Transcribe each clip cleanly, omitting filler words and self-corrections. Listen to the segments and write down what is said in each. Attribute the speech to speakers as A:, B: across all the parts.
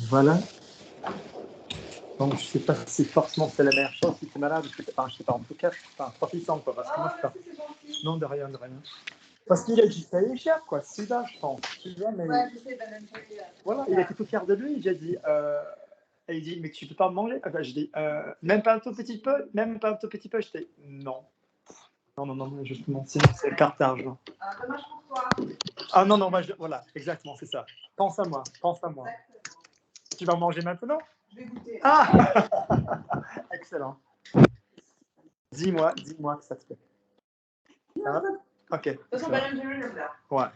A: Voilà. Donc, je sais pas si forcément c'est la meilleure chose si tu es malade. Enfin, je sais pas, en tout cas, profitant, quoi. Parce que moi, non, de rien, de rien. Parce qu'il a dit, ça y est, cher, quoi. C'est là, je pense. Tu vois, mais... Ouais, je sais, voilà, il était tout fier de lui. J'ai dit, et il dit, mais tu peux pas me manger. Ah, ben, je dis, même pas un tout petit peu, même pas un tout petit peu. Je dis, non. Non, justement, sinon c'est carte d'argent. Dommage pour toi. Ah non, voilà, exactement, c'est ça. Pense à moi. Tu vas manger maintenant? Je vais goûter. Ah excellent. Dis-moi que ça te fait. Ah, ok. De toute façon, ouais.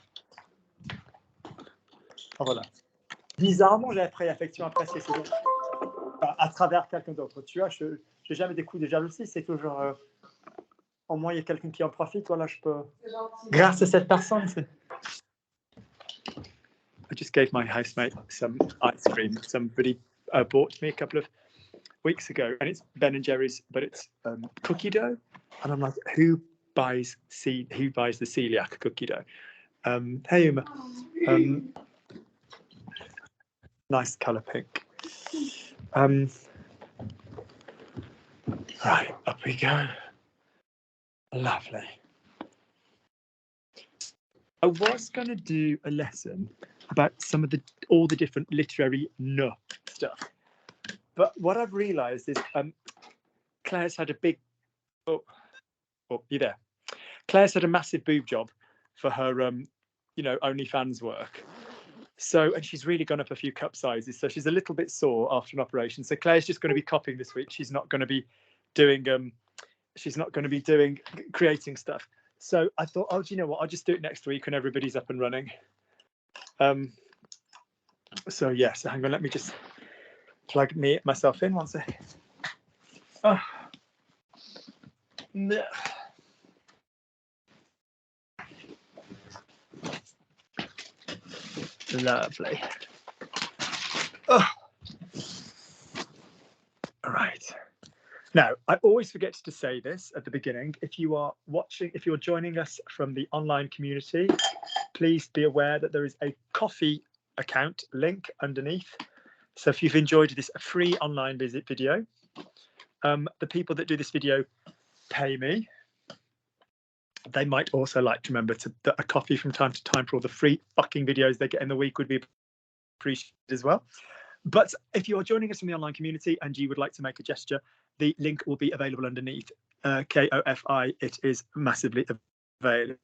A: Ah, voilà. Bizarrement, j'ai appris affection appréciée à travers quelqu'un d'autre. Tu vois, je n'ai jamais des coups de jalousie. C'est toujours... au moins, il y a quelqu'un qui en profite. Voilà, je peux... Grâce à cette personne, c'est... I just gave my housemate some ice cream. Somebody bought me a couple of weeks ago, and it's Ben and Jerry's, but it's cookie dough. And I'm like, who buys the celiac cookie dough? Hey, Uma. Nice colour pink. Right, up we go. Lovely. I was going to do a lesson about all the different literary stuff, but what I've realised is Claire's had a big you there? Claire's had a massive boob job for her OnlyFans work. So, and she's really gone up a few cup sizes, so she's a little bit sore after an operation. So Claire's just going to be copying this week. She's not going to be doing creating stuff. So I thought, do you know what? I'll just do it next week when everybody's up and running. So yes, hang on, let me just plug myself in one second. Oh. No. Lovely. Oh. All right. Now, I always forget to say this at the beginning. If you're joining us from the online community, please be aware that there is a Kofi account link underneath. So if you've enjoyed this free online video, the people that do this video pay me. They might also like to remember that a coffee from time to time for all the free fucking videos they get in the week would be appreciated as well. But if you're joining us from the online community and you would like to make a gesture, the link will be available underneath. Kofi. It is massively available.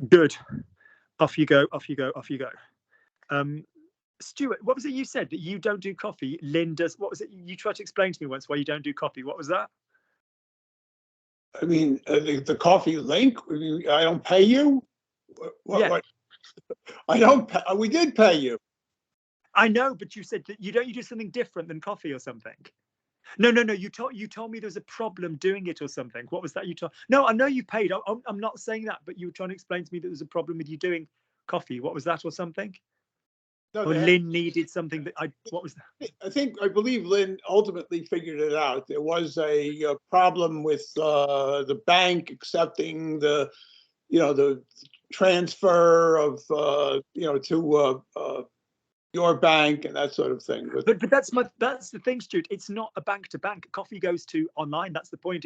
A: Good. Off you go. Stuart, what was it you said that you don't do coffee? Lynn does. What was it you tried to explain to me once why you don't do coffee? What was that?
B: I mean, the coffee link. I don't pay you. What? I don't. We did pay you.
A: I know, but you said that you do something different than coffee or something. No. You told me there was a problem doing it or something. What was that you told? No, I know you paid. I'm not saying that, but you were trying to explain to me that there was a problem with you doing coffee. What was that or something? No, or Lynn needed something that what was that?
B: I believe Lynn ultimately figured it out. There was a problem with the bank accepting the transfer of to your bank and that sort of thing.
A: But that's the thing, Stuart. It's not a bank to bank. Coffee goes to online. That's the point.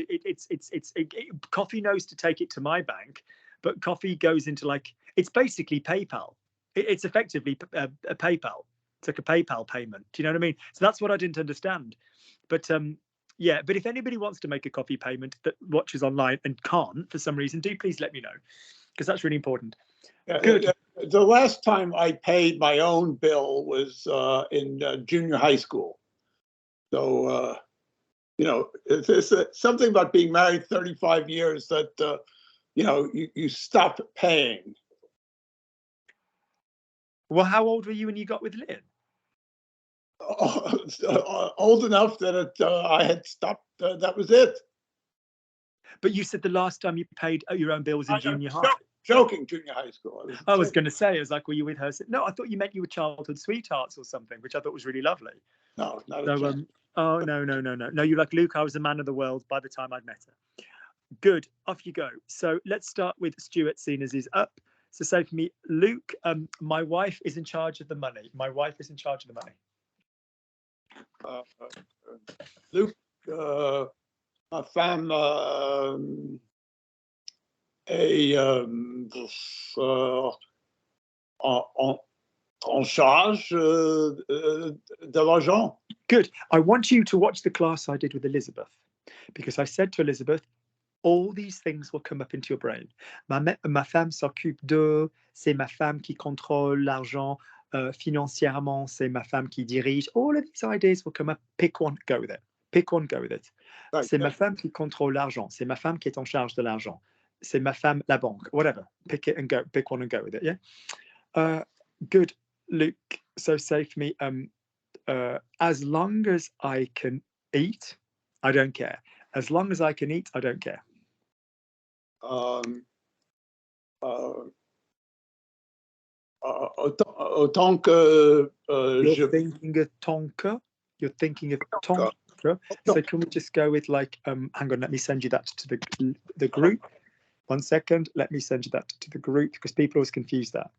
A: Coffee knows to take it to my bank, but Coffee goes into it's basically PayPal. It's effectively a PayPal. It's like a PayPal payment. Do you know what I mean? So that's what I didn't understand. But but if anybody wants to make a Coffee payment that watches online and can't for some reason, do please let me know, because that's really important.
B: Good. The last time I paid my own bill was in junior high school. So, it's something about being married 35 years that, you stop paying.
A: Well, how old were you when you got with Lynn?
B: Old enough that I had stopped. That was it.
A: But you said the last time you paid your own bill was in junior high.
B: Joking, junior high school.
A: I was going to say, I was like, were you with her? No, I thought you meant you were childhood sweethearts or something, which I thought was really lovely.
B: No, not
A: so, no. No, you're like, Luke, I was a man of the world by the time I'd met her. Good. Off you go. So let's start with Stuart, seeing as he's up. So say for me, Luke, my wife is in charge of the money. My wife is in charge of the money.
B: Luke, ma femme est en charge de l'argent.
A: Good. I want you to watch the class I did with Elizabeth, because I said to Elizabeth, all these things will come up into your brain. Ma femme s'occupe de, c'est ma femme qui contrôle l'argent, financièrement, c'est ma femme qui dirige. All of these ideas will come up. Pick one, go with it. Pick one, go with it.
B: Right,
A: C'est ma femme qui contrôle l'argent. C'est ma femme qui est en charge de l'argent. C'est ma femme, la banque. Whatever. Pick it and go. Pick one and go with it. Yeah. Good, Luke. So say for me, as long as I can eat, I don't care. As long as I can eat, I don't care.
B: Autant que
A: You're thinking of tonka. You're thinking of tonka. So can we just go with like, hang on, let me send you that to the group. 1 second, let me send you that to the group, because people always confuse that.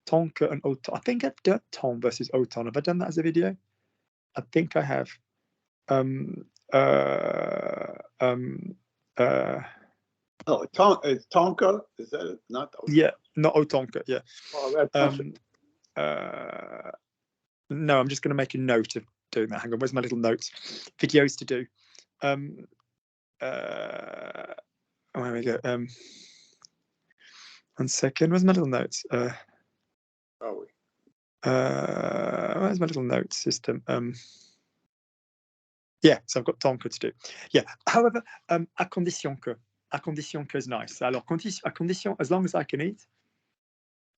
A: Tonka and oton. I think I've done ton versus oton. Have I done that as a video? I think I have.
B: Tonka, is that it? Not oton.
A: Yeah, not otonka. Yeah.
B: Oh,
A: no, I'm just going to make a note of doing that. Hang on, where's my little notes? Videos to do. Where we go. 1 second. Where's my little notes? Where's my little note system? Yeah, so I've got tonka to do. Yeah. However, à condition que is nice. Alors, à condition, as long as I can eat.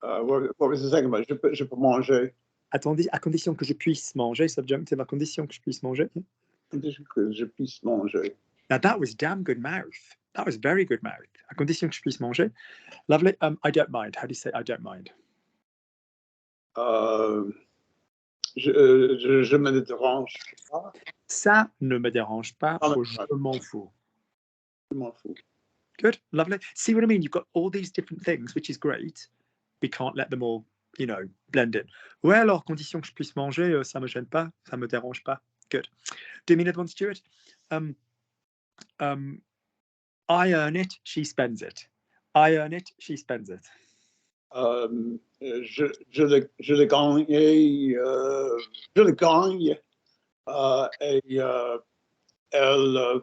B: What was the second one? Je peux manger.
A: Attendez, à condition que je puisse manger. Subjunctive, à condition que je puisse manger.
B: Condition que je puisse manger.
A: Now that was damn good mouth. That was very good mouth. À condition que je puisse manger. Lovely. I don't mind. How do you say I don't mind?
B: Je me dérange pas.
A: Ça ne me dérange pas. Je m'en fous.
B: Je m'en fous.
A: Good. Lovely. See what I mean? You've got all these different things, which is great. We can't let them all, you know, blend in. Ouais, alors, condition que je puisse manger, ça me gêne pas, ça me dérange pas. Good. Do me another one, Stuart. I earn it, she spends it. I earn it, she spends it.
B: Je le gagne, et elle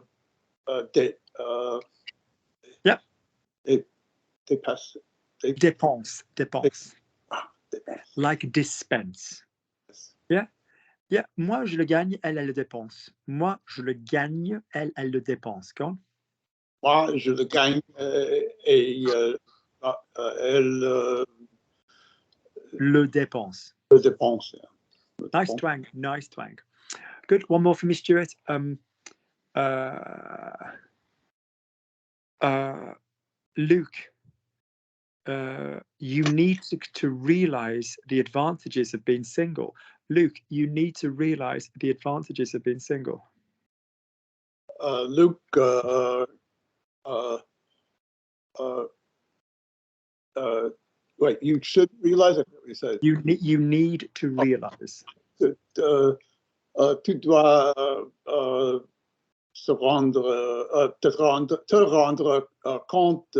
B: dépense.
A: Like dispense. Yeah. Yeah. Moi, je le gagne, elle le dépense. Moi, je le gagne, elle le dépense. Quand?
B: Moi, je le gagne, et elle
A: le dépense.
B: Le dépense. Yeah.
A: Nice twang. Nice twang. Good. One more for me, Stuart. Luke, you need to realize the advantages of being single. Luke, you need to realize the advantages of being single.
B: Luke, wait, you should realize it. What you said.
A: You need to realize.
B: Tu dois te rendre compte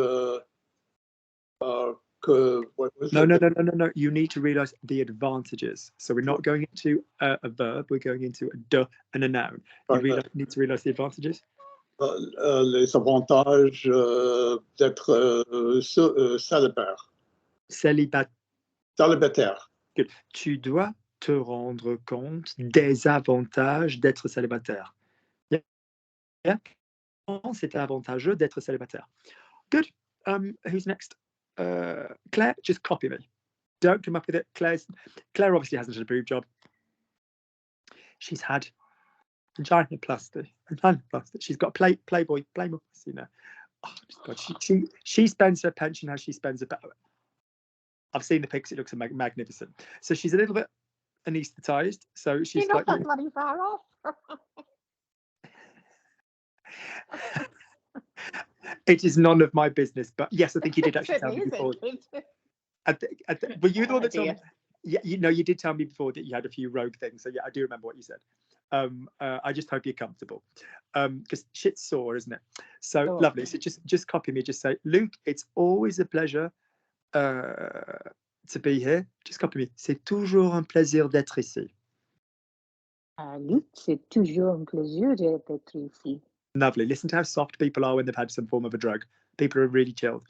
B: que.
A: No. You need to realize the advantages. So we're not going into a verb. We're going into a de and a noun. You need to realize the advantages.
B: Les avantages d'être célibataire.
A: Good. Tu dois te rendre compte des avantages d'être célibataire. Yeah. C'est avantageux d'être célibataire. Good. Who's next? Claire, just copy me. Don't come up with it. Claire obviously hasn't done a boob job. She's had vaginoplasty. She's got Playboy, you know. Oh, God, she spends her pension how she spends her. I've seen the pics. It looks magnificent. So she's a little bit anaesthetized. So she's
C: You're not that bloody far off.
A: It is none of my business, but yes, I think you did actually tell me before. Were you the one that told me? Yeah, you did tell me before that you had a few rogue things. So yeah, I do remember what you said. I just hope you're comfortable, because shit's sore, isn't it? So lovely. So just copy me. Just say, Luke, it's always a pleasure to be here. Just copy me. C'est toujours un plaisir d'être ici.
C: Luc, c'est toujours un plaisir d'être ici.
A: Lovely. Listen to how soft people are when they've had some form of a drug. People are really chilled.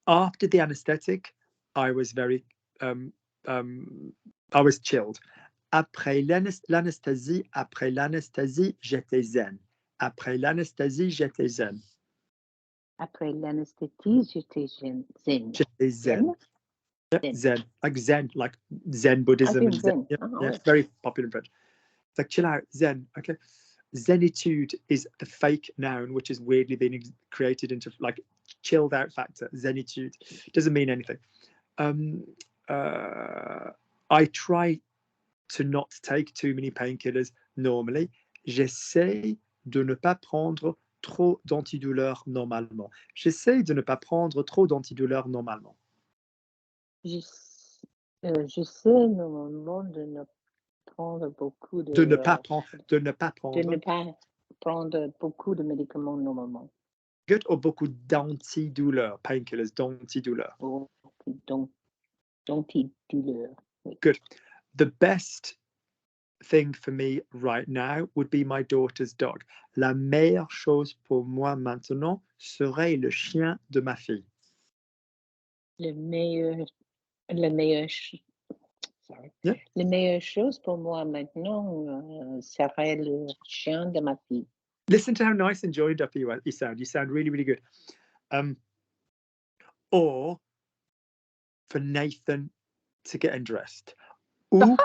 A: After the anesthetic, I was very, I was chilled. Après l'anesthésie, j'étais zen. Après l'anesthésie, j'étais zen.
C: Après l'anesthésie, j'étais zen.
A: J'étais zen. Yeah, zen, like Zen Buddhism. And
C: Zen.
A: Yeah, very popular in French. It's like chill out, zen. Okay. Zenitude is the fake noun, which is weirdly being created into like chilled out factor. Zenitude doesn't mean anything. I try to not take too many painkillers normally. J'essaie de ne pas prendre trop d'antidouleurs normalement. J'essaie de ne pas prendre trop d'antidouleurs normalement.
C: J'essaie normalement de ne prendre beaucoup de...
A: De ne pas
C: prendre beaucoup de médicaments normalement.
A: Good, or beaucoup d'antidouleurs, painkillers, d'antidouleurs.
C: D'antidouleurs.
A: Good. The best thing for me right now would be my daughter's dog. La meilleure chose pour moi maintenant serait le chien de ma fille.
C: La meilleure chose pour moi maintenant serait le chien de ma fille.
A: Listen to how nice and joined up you sound. You sound really, really good. Or for Nathan to get undressed. Ou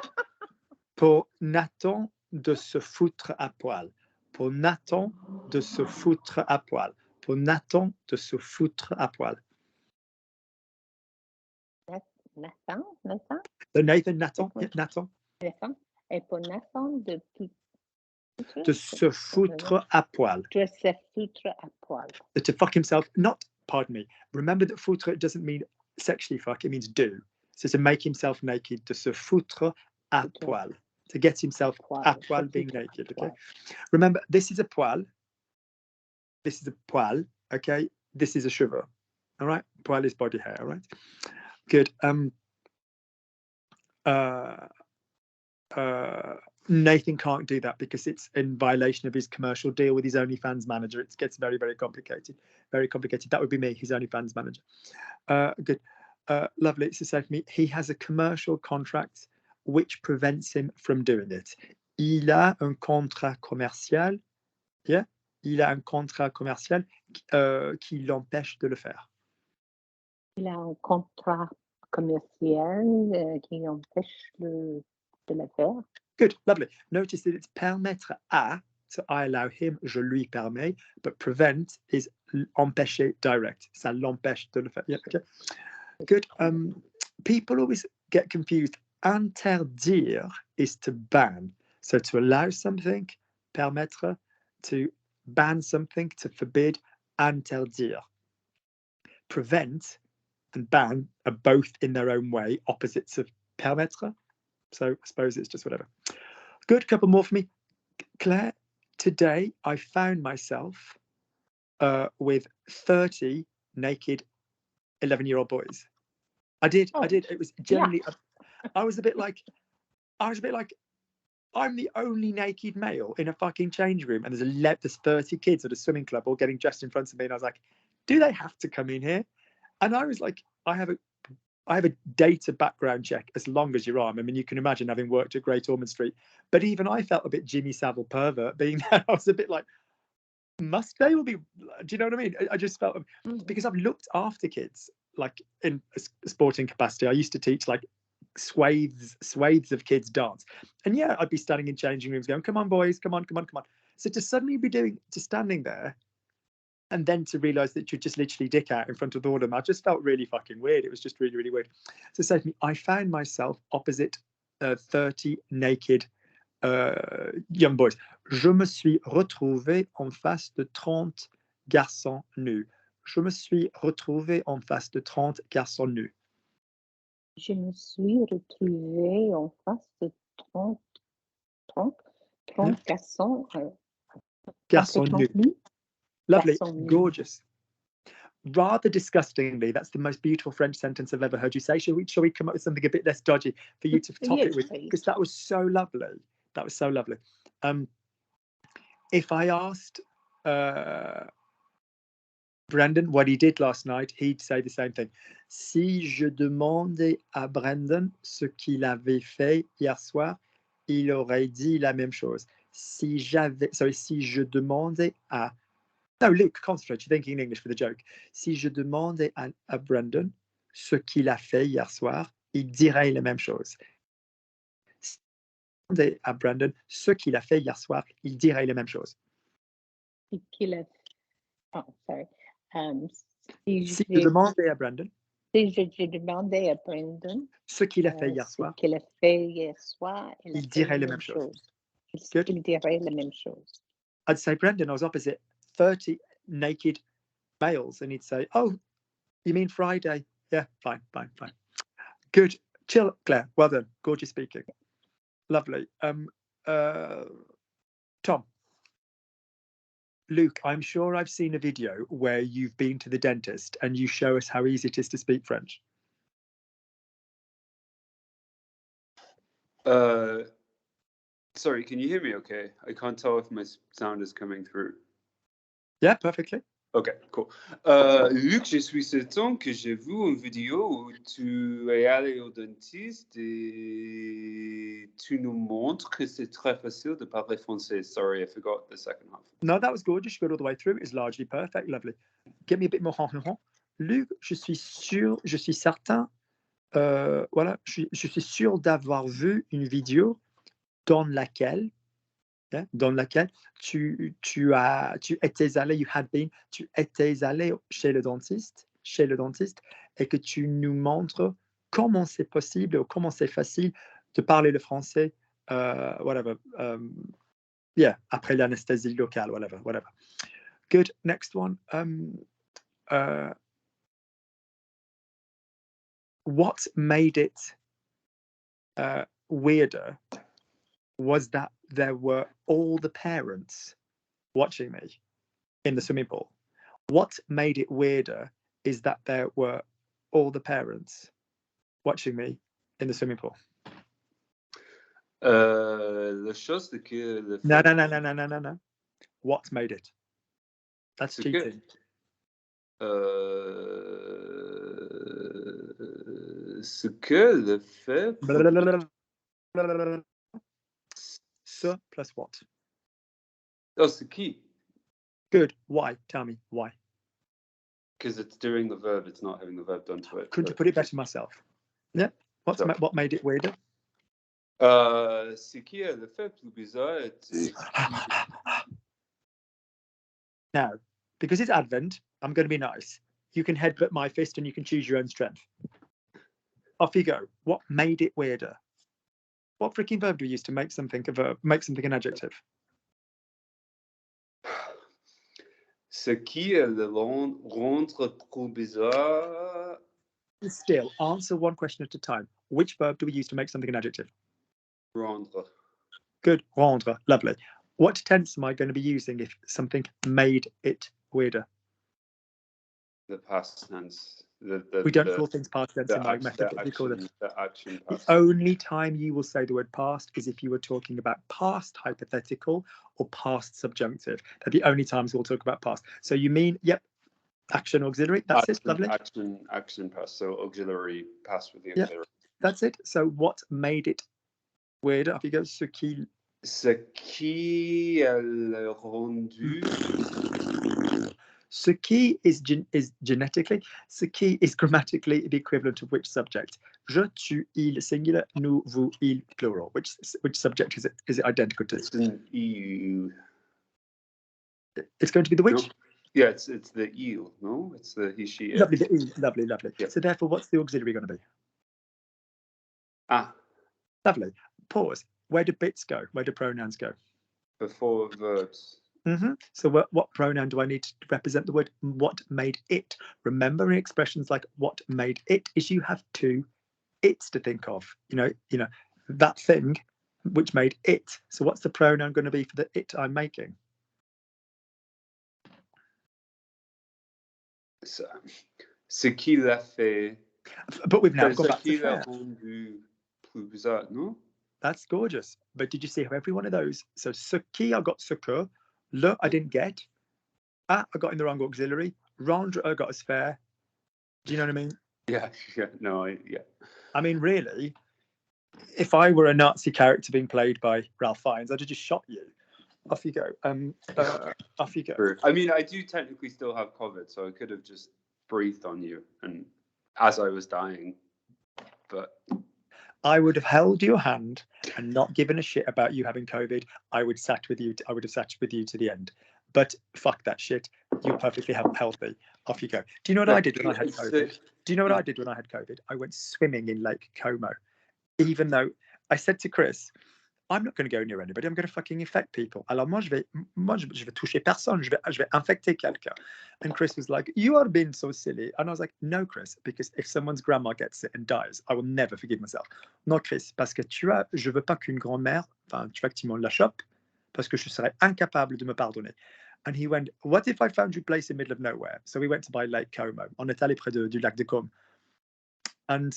A: pour Nathan de se foutre à poil. Pour Nathan de se foutre à poil. Pour Nathan de se foutre à poil.
C: Nathan?
A: So Nathan.
C: Et pour Nathan
A: de se foutre à poil.
C: De se foutre à poil.
A: To fuck himself, pardon me. Remember that foutre doesn't mean sexually fuck, it means do. So to make himself naked, de se foutre à poil. To get himself à poil being naked, okay? Remember, this is a poil. This is a poil, okay? This is a cheveux, all right? Poil is body hair, all right? Good. Nathan can't do that because it's in violation of his commercial deal with his OnlyFans manager. It gets very, very complicated. Very complicated. That would be me, his OnlyFans manager. Good. Lovely. So say for me, he has a commercial contract which prevents him from doing it. Il a un contrat commercial. Yeah. Il a un contrat commercial qui l'empêche de le faire.
C: Il a un contrat commercial qui empêche de le faire.
A: Good, lovely. Notice that it's permettre à, so I allow him, je lui permets, but prevent is empêcher direct. Ça l'empêche de le faire. Yeah, okay. Good. People always get confused. Interdire is to ban. So to allow something, permettre, to ban something, to forbid, interdire. Prevent and ban are both in their own way opposites of permettre. So I suppose it's just whatever. Good, couple more for me. Claire, today I found myself with 30 naked 11-year-old boys. I did. It was generally, I was a bit like, I'm the only naked male in a fucking change room, and there's 30 kids at a swimming club all getting dressed in front of me, and I was like, do they have to come in here? And I was like, I have a data background check as long as your arm. I mean, you can imagine having worked at Great Ormond Street, but even I felt a bit Jimmy Savile pervert being there. I was a bit like, must they all be? Do you know what I mean? I just felt, because I've looked after kids like in a sporting capacity. I used to teach like swathes of kids dance, and yeah, I'd be standing in changing rooms going, come on boys, come on. So to suddenly be standing there and then to realize that you're just literally dick out in front of all of them, I just felt really fucking weird. It was just really, really weird. So say to me, I found myself opposite 30 naked young boys. Je me suis retrouvé en face de 30 garçons nus. Je me suis retrouvé en face de 30 garçons nus.
C: Je me suis retrouvée en face de 30 garçons.
A: Garçons nus.
C: nus.
A: Lovely,
C: Garçons nus.
A: gorgeous. Rather disgustingly, that's the most beautiful French sentence I've ever heard you say. Shall we come up with something a bit less dodgy for you to top
C: Yes,
A: it with?
C: please.
A: Because that was so lovely. That was so lovely. If I asked Brendan what he did last night, he'd say the same thing. Si je demandais à Brendan ce qu'il avait fait hier soir, il aurait dit la même chose. Si je demandais à... No, Luke, concentrate. You're thinking in English for the joke. Si je demandais à Brendan ce qu'il a fait hier soir, il dirait la même chose. Si je demandais à Brendan ce qu'il a fait hier soir, il dirait la même chose.
C: Oh, sorry.
A: Si je demandais à Brendan
C: si je demandais à Brendan
A: ce qu'il a fait hier soir,
C: qu'il a fait hier soir,
A: il dirait la même chose. Good.
C: Il dirait la même chose.
A: I'd say, Brendan, I was opposite 30 naked males, and he'd say, oh, you mean Friday? Yeah, fine. Good. Chill, Claire. Well done. Gorgeous speaking. Lovely. Tom. Luke, I'm sure I've seen a video where you've been to the dentist and you show us how easy it is to speak French.
D: Sorry, can you hear me okay? I can't tell if my sound is coming through.
A: Yeah, perfectly.
D: Ok, cool. Luc, je suis certain que j'ai vu une vidéo où tu es allé au dentiste et tu nous montres que c'est très facile de parler français. Sorry, I forgot the second half.
A: No, that was gorgeous. You got all the way through. It's largely perfect. Lovely. Give me a bit more. Luc, je suis certain, voilà, je suis sûr d'avoir vu une vidéo dans laquelle tu étais allé, tu étais allé chez le dentiste, et que tu nous montres comment c'est possible ou comment c'est facile de parler le français, whatever, après l'anesthésie locale, whatever. Good. Next one. What made it weirder was that there were all the parents watching me in the swimming pool. What made it weirder is that there were all the parents watching me in the swimming pool.
D: La chose, c'est que...
A: No. What made it? That's cheating.
D: Ce que le fait...
A: Ce plus what?
D: Oh, c'est qui?
A: Good. Why? Tell me why.
D: Because it's doing the verb, it's not having the verb done to it.
A: Couldn't you put it better myself? Yeah. What made it weirder?
D: Ce qui est le fait plus bizarre.
A: Now, because it's Advent, I'm going to be nice. You can headbutt my fist and you can choose your own strength. Off you go. What made it weirder? What freaking verb do we use to make something a verb, make something an adjective?
D: Ce qui le rendre trop bizarre.
A: Still, answer one question at a time. Which verb do we use to make something an adjective?
D: Rendre.
A: Good. Rendre. Lovely. What tense am I going to be using if something made it weirder?
D: The past tense.
A: We don't call things past tense in my method.
D: The action past.
A: The only time you will say the word past is if you were talking about past hypothetical or past subjunctive. They're the only times we'll talk about past. So you mean, yep, action auxiliary. That's it. Lovely.
D: Action past. So auxiliary past with the auxiliary.
A: Yep, that's it. So what made it weirder? Off you go. Ce qui
D: le rendu.
A: Ce qui is genetically, ce qui is grammatically the equivalent of which subject? Je, tu, il singular, nous, vous, il plural. Which subject is it? Is it identical to?
D: It's an EU.
A: It's going to be the which?
D: No. Yeah, it's the il. No, it's the he, she. It.
A: Lovely, the il. Lovely. Yep. So therefore, what's the auxiliary going to be?
D: Ah.
A: Lovely. Pause. Where do bits go? Where do pronouns go?
D: Before verbs.
A: So what pronoun do I need to represent the word what made it? Remember in expressions like what made it is you have two it's to think of. You know that thing which made it. So what's the pronoun going to be for the it I'm making?
D: Ce qui l'a fait.
A: But we've now gone back to
D: Ce qui l'a
A: faire.
D: rendu plus bizarre, no?
A: That's gorgeous. But did you see how every one of those? So ce qui, I got ce que. Le, I didn't get. I got in the wrong auxiliary. Rendre, I got as fair. Do you know what I mean?
D: Yeah. No, yeah.
A: I mean, really, if I were a Nazi character being played by Ralph Fiennes, I'd have just shot you. Off you go. Off you go.
D: I mean, I do technically still have COVID, so I could have just breathed on you and as I was dying, but
A: I would have held your hand and not given a shit about you having COVID. I would have sat with you to the end. But fuck that shit. You're perfectly healthy. Off you go. Do you know what I did when I had COVID? Do you know what I did when I had COVID? I went swimming in Lake Como. Even though I said to Chris, I'm not going to go near anybody. I'm going to fucking infect people. Alors moi, je vais toucher personne. Je vais infecter quelqu'un. And Chris was like, you are being so silly. And I was like, no, Chris, because if someone's grandma gets it and dies, I will never forgive myself. Non, Chris, parce que je veux pas qu'une grand-mère, enfin, tu vois, que tu m'en la chope, parce que je serais incapable de me pardonner. And he went, what if I found you a place in the middle of nowhere? So we went to buy Lake Como. On est allé près du lac de Como. And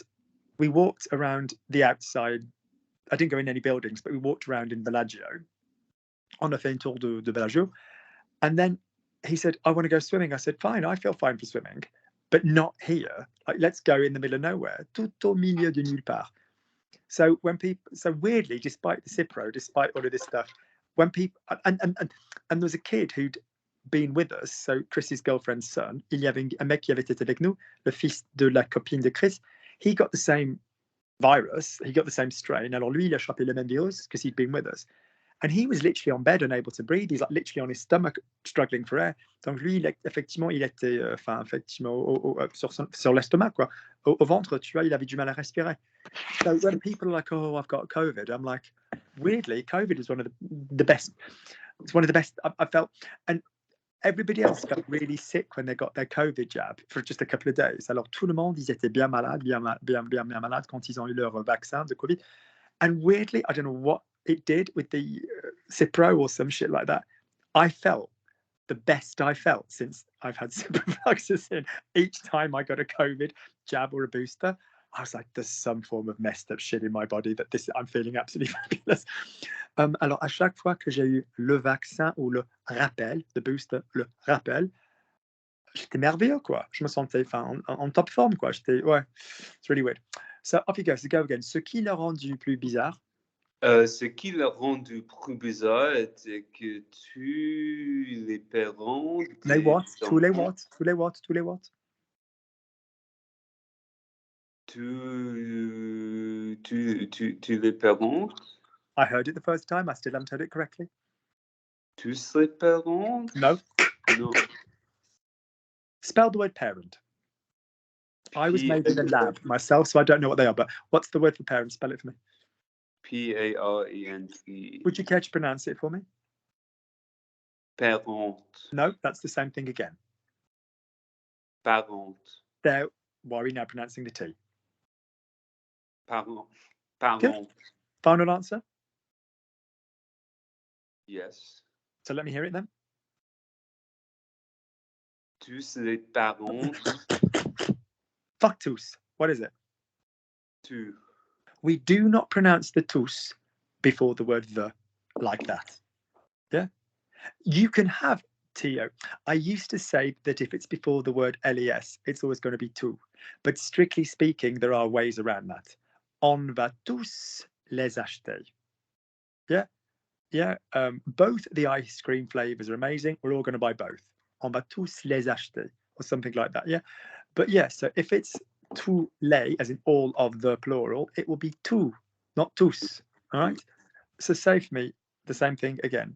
A: we walked around the outside. I didn't go in any buildings, but we walked around in Bellagio. On a fait un tour de Bellagio. And then he said, I want to go swimming. I said, fine, I feel fine for swimming, but not here. Like, let's go in the middle of nowhere. Tout au milieu de nulle part. So weirdly, despite the Cipro, despite all of this stuff, when people, and there was a kid who'd been with us, so Chris's girlfriend's son, il y avait un mec qui avait été avec nous, le fils de la copine de Chris, he got the same virus, he got the same strain. Alors lui, il a chopé le même virus because he'd been with us. And he was literally on bed, unable to breathe. He's like literally on his stomach, struggling for air. Donc lui, effectivement, il était, sur l'estomac, quoi. Au ventre, tu vois, il avait du mal à respirer. So when people are like, oh, I've got COVID, I'm like, weirdly, COVID is one of the best. It's one of the best I felt. And everybody else got really sick when they got their COVID jab for just a couple of days. Alors tout le monde, ils étaient bien malades quand ils ont eu leur vaccin de COVID. And weirdly, I don't know what it did with the Cipro or some shit like that. I felt the best I felt since I've had Ciprofloxacin. Each time I got a COVID jab or a booster, I was like, there's some form of messed up shit in my body that I'm feeling absolutely fabulous. Alors, à chaque fois que j'ai eu le vaccin ou le rappel, the booster, le rappel, j'étais merveilleux, quoi. Je me sentais en top forme, quoi. Ouais, it's really weird. So off you go. So go again. Ce qui l'a rendu plus bizarre.
D: Ce qui l'a rendu plus bizarre était que les parents.
A: Les what? Tous les what?
D: Tous les parents.
A: I heard it the first time. I still haven't heard it correctly.
D: Tous les parents?
A: No.
D: No.
A: Spell the word parent. I was made in the lab myself, so I don't know what they are. But what's the word for parent? Spell it for me.
D: Parent.
A: Would you care to pronounce it for me?
D: Parent.
A: No, that's the same thing again.
D: Parent.
A: There. Why are we now pronouncing the T?
D: Parent.
A: Good. Final answer?
D: Yes.
A: So let me hear it then.
D: Tous les parents.
A: Fuck tous. What is it?
D: Tous.
A: We do not pronounce the tous before the word the like that. Yeah? You can have to. I used to say that if it's before the word les, it's always going to be tout. But strictly speaking, there are ways around that. On va tous les acheter. Yeah? Yeah. Both the ice cream flavors are amazing. We're all going to buy both. On va tous les acheter. Or something like that. Yeah? But yeah, so if it's tous les, as in all of the plural, it will be tout, not tous. All right? So say for me the same thing again.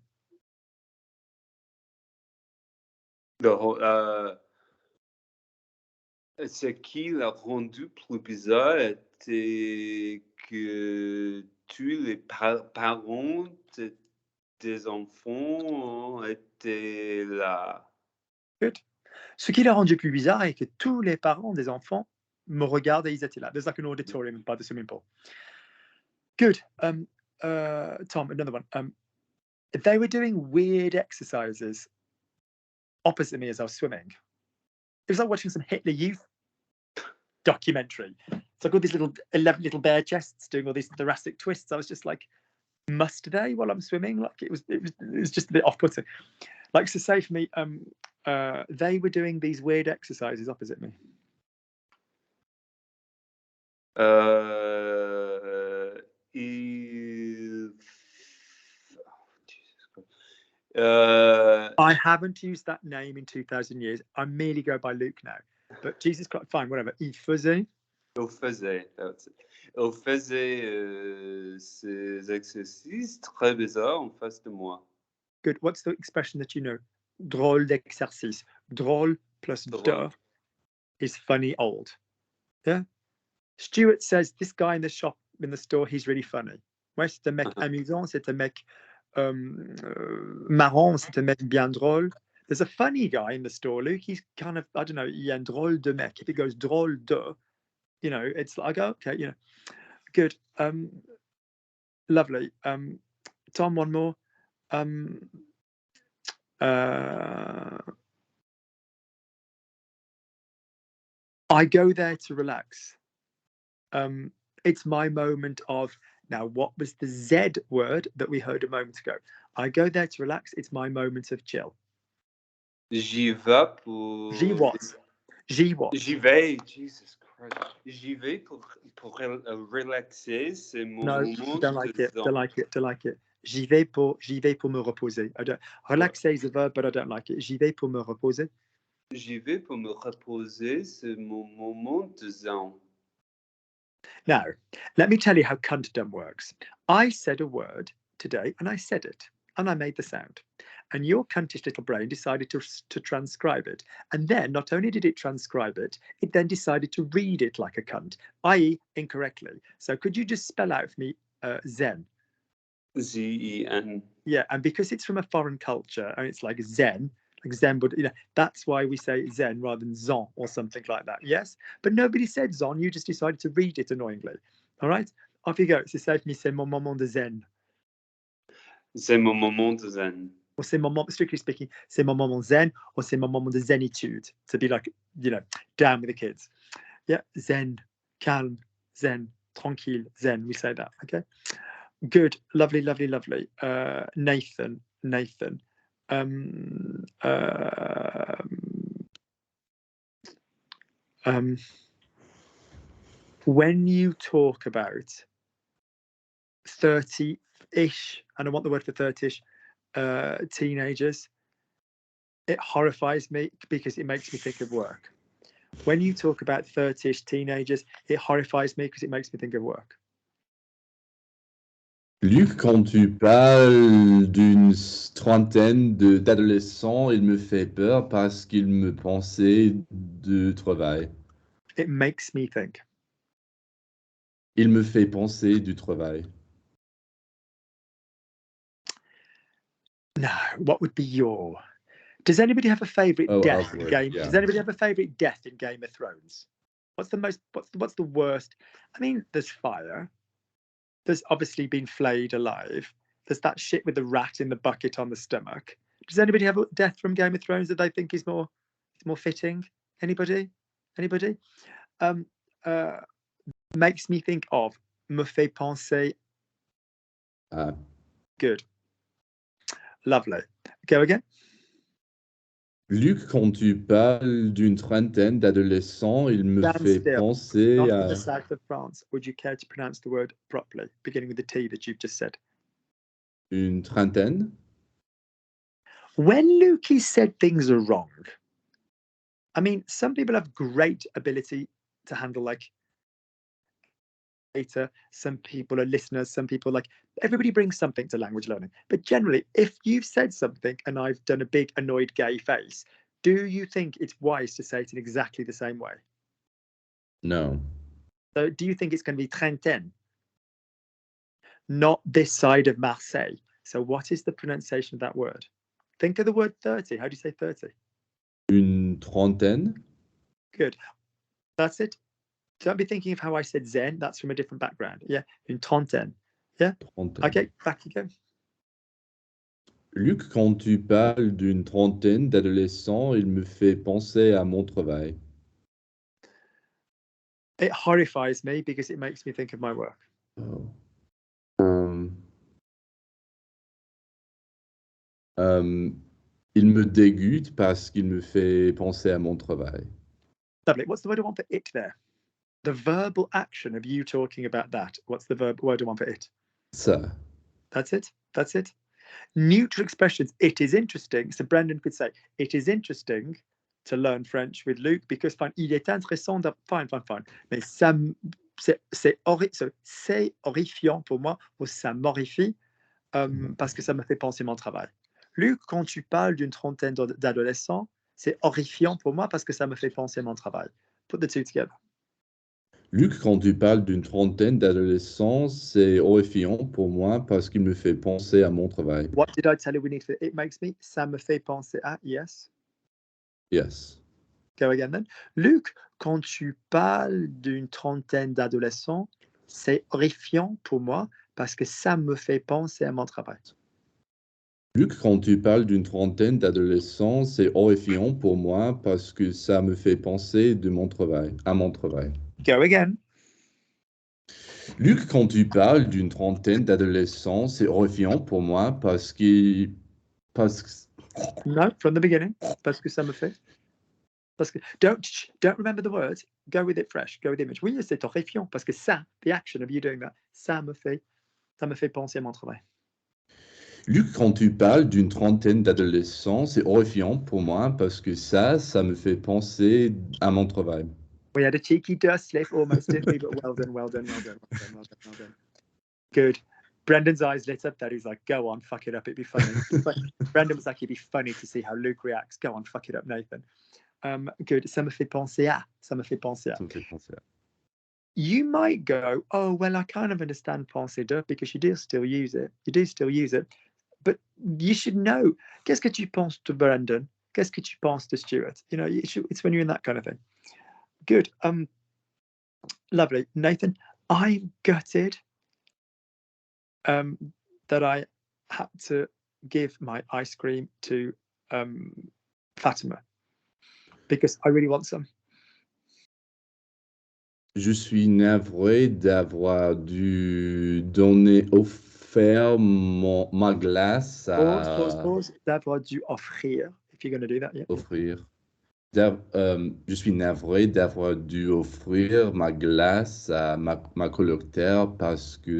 D: Ce qui l'a rendu plus bizarre était que tous les parents des enfants étaient là.
A: Good. Ce qui l'a rendu plus bizarre est que tous les parents des enfants me regardent et ils étaient là. There's like an auditorium by the swimming pool. Good. Tom, another one. They were doing weird exercises opposite me as I was swimming. It was like watching some Hitler Youth documentary. It's like all these 11 little bare chests doing all these thoracic twists. I was just like, must they while I'm swimming? Like it was just a bit off-putting. Like, so say for me, they were doing these weird exercises opposite me. I haven't used that name in 2,000 years. I merely go by Luke now. But Jesus Christ, fine, whatever. Il faisait.
D: Il faisait ces exercices très bizarres en face de moi.
A: Good. What's the expression that you know? Drôle d'exercice. Drôle plus de is funny old. Yeah. Stuart says this guy in the shop, in the store, he's really funny. Ouais, c'est un mec amusant, c'est un mec marrant, c'est un mec bien drôle. There's a funny guy in the store, Luke. He's kind of, I don't know, il y a un drôle de mec. If it goes drôle de, you know, it's like, okay, you know, good. Lovely. Tom, one more. I go there to relax. It's my moment of, now what was the Z word that we heard a moment ago? I go there to relax. It's my moment of chill.
D: J'y vais pour...
A: J'y what? J'y what?
D: J'y vais, Jesus Christ. J'y vais pour relaxer. C'est mon moment
A: don't like
D: de
A: it. Don't like it. Don't like it. J'y vais pour me reposer. I don't. Relaxer is a verb, but I don't like it. J'y vais pour me reposer.
D: J'y vais pour me reposer. C'est mon moment de zen.
A: Now, let me tell you how cuntdom works. I said a word today, and I said it, and I made the sound. And your cuntish little brain decided to transcribe it. And then not only did it transcribe it, it then decided to read it like a cunt, i.e. incorrectly. So could you just spell out for me Zen?
D: Z-E-N.
A: Yeah, and because it's from a foreign culture, and it's like Zen, but you know, that's why we say Zen rather than Zon or something like that. Yes, but nobody said Zon. You just decided to read it annoyingly. All right, off you go. So say for me, c'est mon moment de Zen.
D: C'est mon moment de Zen.
A: Or c'est mon moment, strictly speaking, c'est mon moment Zen, or c'est mon moment de Zenitude. To be like, you know, down with the kids. Yeah, Zen, calm, Zen, tranquille, Zen. We say that. Okay. Good, lovely, lovely, lovely. Nathan. When you talk about 30-ish, and I want the word for 30-ish, teenagers, it horrifies me because it makes me think of work. When you talk about 30-ish teenagers, it horrifies me because it makes me think of work.
E: Luc, quand tu parles d'une trentaine d'adolescents, il me fait peur parce qu'il me pensait du travail.
A: It makes me think.
E: Il me fait penser du travail.
A: No, what would be your... Does anybody have a favourite death in Game?
E: Yeah.
A: Does anybody have a favourite death in Game of Thrones? What's the worst? I mean, there's fire. There's obviously been flayed alive. There's that shit with the rat in the bucket on the stomach. Does anybody have a death from Game of Thrones that they think is more fitting? Anybody? Makes me think of, me fait penser. Good. Lovely. Go again.
E: Luc, quand tu parles d'une trentaine d'adolescents, il me fait penser
A: Not
E: à...
A: in the south of France. Would you care to pronounce the word properly, beginning with the T that you've just said?
E: Une trentaine?
A: When Lukey said things are wrong, I mean, some people have great ability to handle like data. Some people are listeners. Some people like, everybody brings something to language learning. But generally, if you've said something and I've done a big annoyed gay face, do you think it's wise to say it in exactly the same way?
E: No.
A: So do you think it's going to be trentaine? Not this side of Marseille. So what is the pronunciation of that word? Think of the word 30. How do you say 30?
E: Une trentaine.
A: Good. That's it. Don't be thinking of how I said zen. That's from a different background. Yeah. Une trentaine. Yeah.
E: Trentaine.
A: Okay. Back you go.
E: Luc, quand tu parles d'une trentaine d'adolescents, il me fait penser à mon travail.
A: It horrifies me because it makes me think of my work.
E: Oh. Il me dégoûte parce qu'il me fait penser à mon travail.
A: Lovely. What's the word I want for it there? The verbal action of you talking about that. What's the word I want for it?
E: Ça.
A: That's it. That's it. Neutral expressions. It is interesting. So Brendan could say, it is interesting to learn French with Luke because fine, il est intéressant de... Fine. Mais ça, c'est horrifiant pour moi, ou ça m'horrifie parce que ça me fait penser mon travail. Luc, quand tu parles d'une trentaine d'adolescents, c'est horrifiant pour moi parce que ça me fait penser mon travail. Put the two together.
E: Luc, quand tu parles d'une trentaine d'adolescents, c'est horrifiant pour moi parce qu'il me fait penser à mon travail.
A: What did I tell you we need for it makes me? Ça me fait penser à, yes.
E: Yes.
A: Go again then. Luc, quand tu parles d'une trentaine d'adolescents, c'est horrifiant pour moi parce que ça me fait penser à mon travail.
E: Luc, quand tu parles d'une trentaine d'adolescents, c'est horrifiant pour moi parce que ça me fait penser à mon travail.
A: Go again.
E: Luc, quand tu parles d'une trentaine d'adolescents, c'est horrifiant pour moi parce que...
A: No, from the beginning. Parce que ça me fait. Parce que don't remember the words. Go with it fresh. Go with the image. Oui, c'est horrifiant parce que ça, the action of you doing that, ça me fait penser à mon travail.
E: Luc, quand tu parles d'une trentaine d'adolescents, c'est horrifiant pour moi parce que ça me fait penser à mon travail.
A: We had a cheeky dust slip almost, didn't we? But well done. Good. Brendan's eyes lit up there. He's like, go on, fuck it up. It'd be funny. Brendan was like, it'd be funny to see how Luke reacts. Go on, fuck it up, Nathan. Good. Ça me fait penser à. You might go, oh, well, I kind of understand penser de because you do still use it. But you should know. Qu'est-ce que tu penses de Brendan? Qu'est-ce que tu penses de Stuart? You know, it's when you're in that kind of thing. Good. Lovely. Nathan, I'm gutted that I had to give my ice cream to Fatima because I really want some.
E: Je suis navré d'avoir dû offrir ma glace à...
A: Pause. D'avoir dû offrir, if you're going to do that, yeah.
E: Offrir. Je suis navré d'avoir dû offrir ma glace à ma colocataire parce que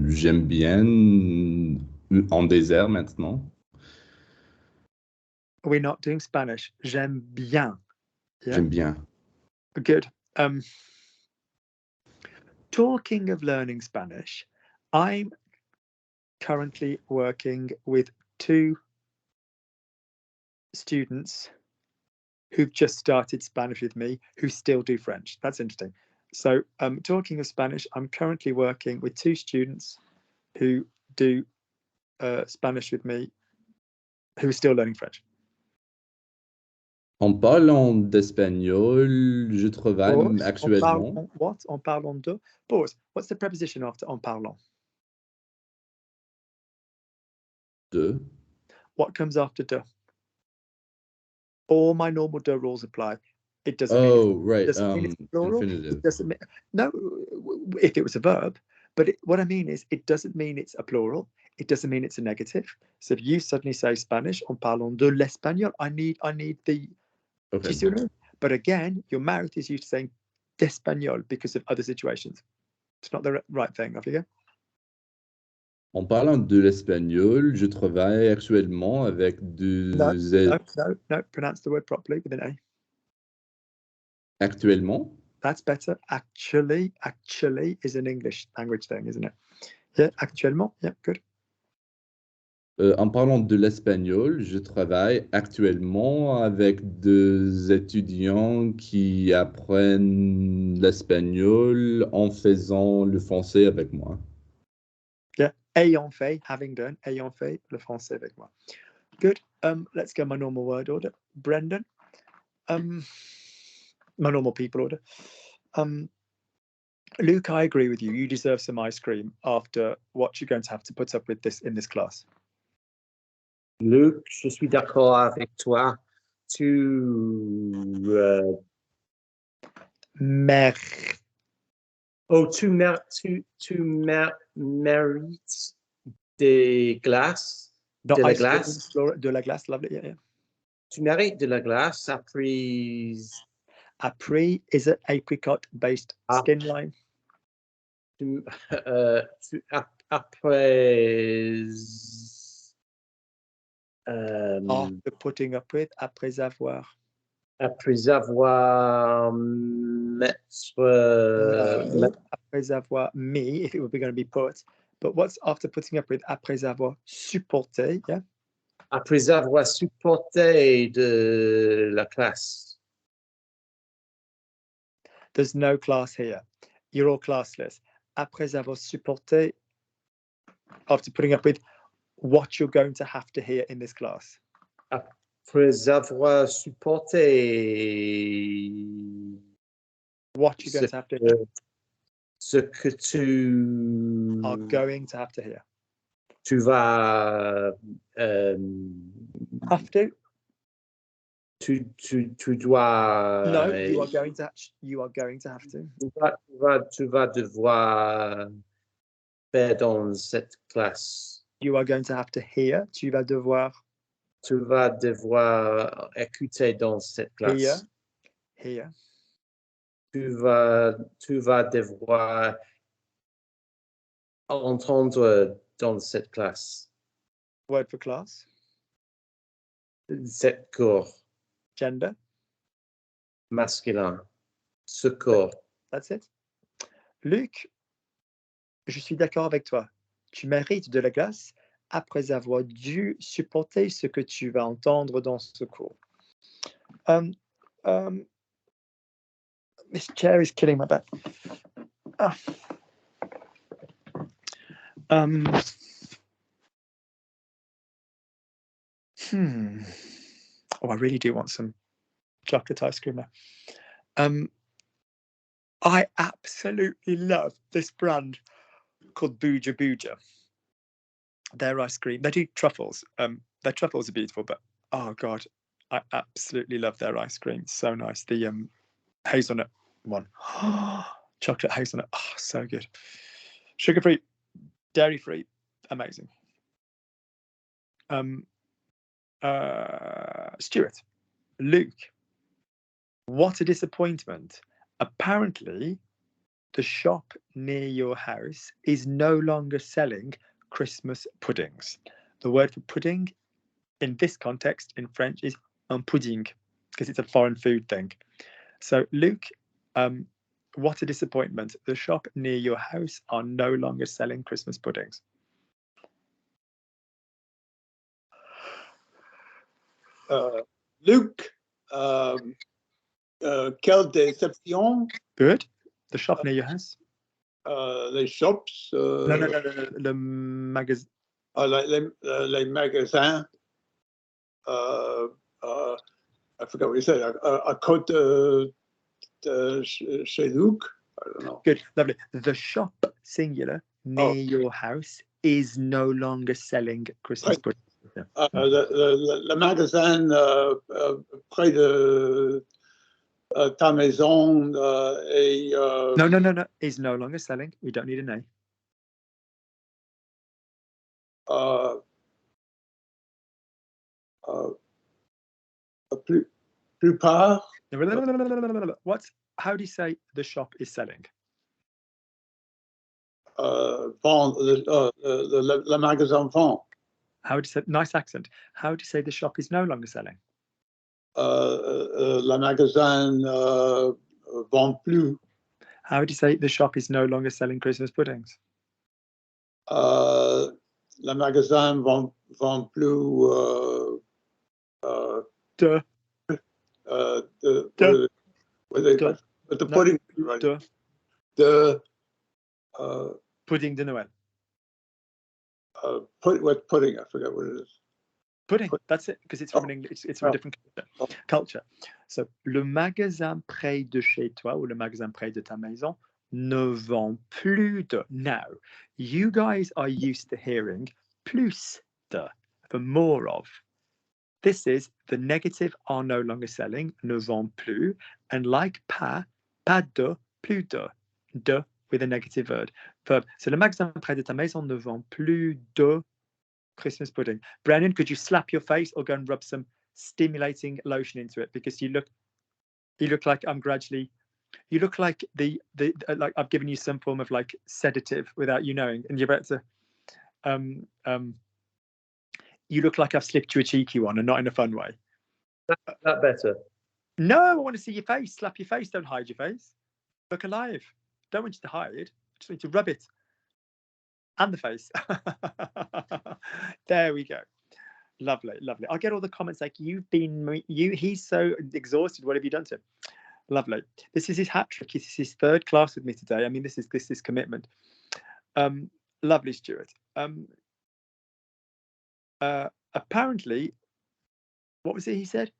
E: j'aime bien en désert maintenant.
A: We're not doing Spanish. J'aime bien. Yeah?
E: J'aime bien.
A: Good. Talking of learning Spanish, I'm currently working with 2 students who've just started Spanish with me who still do French. That's interesting. So talking of Spanish, I'm currently working with 2 students who do Spanish with me who are still learning French.
E: En parlant d'espagnol, je travaille actuellement.
A: En parlant de? Pause. What's the preposition after en parlant?
E: De.
A: What comes after de? All my normal de rules apply. It doesn't
E: mean
A: it's plural.
E: Infinitive.
A: It doesn't mean, no, if it was a verb, but what I mean is it doesn't mean it's a plural. It doesn't mean it's a negative. So if you suddenly say Spanish, en parlant de l'espagnol, I need the...
E: Okay.
A: Do you see what I mean? But again, your mouth is used to saying d'espagnol because of other situations. It's not the right thing. Off you go.
E: En parlant de l'espagnol, je travaille actuellement avec 2...
A: No. Pronounce the word properly with an A.
E: Actuellement?
A: That's better. Actually is an English language thing, isn't it? Yeah, actuellement. Yeah, good.
E: En parlant de l'espagnol, je travaille actuellement avec 2 étudiants qui apprennent l'espagnol en faisant le français avec moi.
A: Ayant fait, having done, ayant fait, le français avec moi. Good. Let's go my normal word order. Brendan. My normal people order. Luke, I agree with you. You deserve some ice cream after what you're going to have to put up with this in this class.
F: Luc, je suis d'accord avec toi. Tu mérites des glaces.
A: Not
F: de la
A: ice cream,
F: glace.
A: Laura, de la glace, lovely. Yeah, yeah.
F: Tu mérites de la glace
A: Après is an apricot-based skin line.
F: Après
A: After putting up with, après avoir.
F: Après avoir
A: Après avoir mis, if it were going to be put. But what's after putting up with, après avoir supporté, yeah?
F: Après avoir supporté de la classe.
A: There's no class here. You're all classless. Après avoir supporté, after putting up with what you're going to have to hear in this class.
F: Après avoir supporté
A: what you're going to have to hear.
F: Ce que tu
A: are going to have to hear.
F: Tu vas
A: have to.
F: Tu dois.
A: No, you are going to have to.
F: Tu vas devoir faire dans cette classe.
A: You are going to have to hear. Tu vas devoir
F: écouter dans cette classe.
A: Hear.
F: Tu vas devoir entendre dans cette classe.
A: Word for class.
F: Cette cours.
A: Gender.
F: Masculin. Ce cours.
A: That's it. Luc, je suis d'accord avec toi. Tu mérites de la glace après avoir dû supporter ce que tu vas entendre dans ce cours. This chair is killing my back. Oh, I really do want some chocolate ice cream now. I absolutely love this brand called Booja Booja. Their ice cream, they do truffles. Their truffles are beautiful, but oh god, I absolutely love their ice cream. So nice. The hazelnut one. Chocolate hazelnut. Oh, so good. Sugar-free, dairy-free, amazing. Stuart, Luke, what a disappointment. Apparently, the shop near your house is no longer selling Christmas puddings. The word for pudding in this context in French is un pudding, because it's a foreign food thing. So, Luke, what a disappointment. The shop near your house are no longer selling Christmas puddings.
B: Luc, quelle déception.
A: Good. The shop near your house?
B: Les shops.
A: No. Le magasin.
B: Les magasins. I forgot what you said. A côté chez Luc. I don't know.
A: Good, lovely. The shop, singular, near your house is no longer selling Christmas puddings. Yeah.
B: Le magasin près de ta maison et
A: No. Is no longer selling. We don't need a name.
B: Plupart.
A: How do you say the shop is selling?
B: Vend, le magasin vend.
A: How do you say, nice accent. How do you say the shop is no longer selling?
B: Le magasin vend plus.
A: How do you say the shop is no longer selling Christmas puddings?
B: Le magasin vend plus the pudding.
A: Right. Pudding de Noël.
B: With pudding, I forget what it is.
A: Pudding, that's it, because it's from an English, it's from a different culture. So, le magasin près de chez toi, ou le magasin près de ta maison, ne vend plus de. Now, you guys are used to hearing plus de, for more of. This is the negative are no longer selling, ne vend plus, and like pas de, plus de with a negative verb. So, le magasin près de ta maison ne vend plus de Christmas pudding. Brennan, could you slap your face or go and rub some stimulating lotion into it? Because you look like I'm gradually, you look like the like I've given you some form of like sedative without you knowing, and you're about to you look like I've slipped you a cheeky one, and not in a fun way.
F: That better.
A: No, I want to see your face. Slap your face. Don't hide your face. Look alive. Don't want you to hide. I just need to rub it. And the face. There we go. Lovely, lovely. I'll get all the comments like he's so exhausted. What have you done to him? Lovely. This is his hat trick. This is his third class with me today. I mean, this is commitment. Lovely, Stuart. Apparently, what was it he said?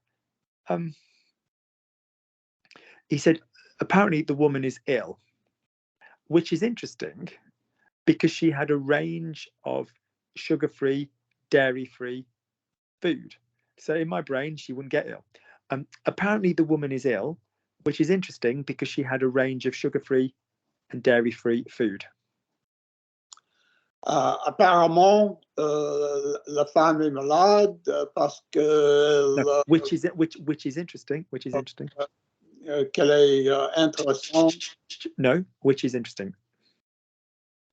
A: He said, apparently the woman is ill, which is interesting because she had a range of sugar-free, dairy-free food. So in my brain, she wouldn't get ill. Apparently the woman is ill, which is interesting because she had a range of sugar-free and dairy-free food.
B: Apparemment, la femme est malade parce que...
A: No, which is interesting. Which is interesting.
B: Qu'elle est intéressante.
A: No, which is interesting.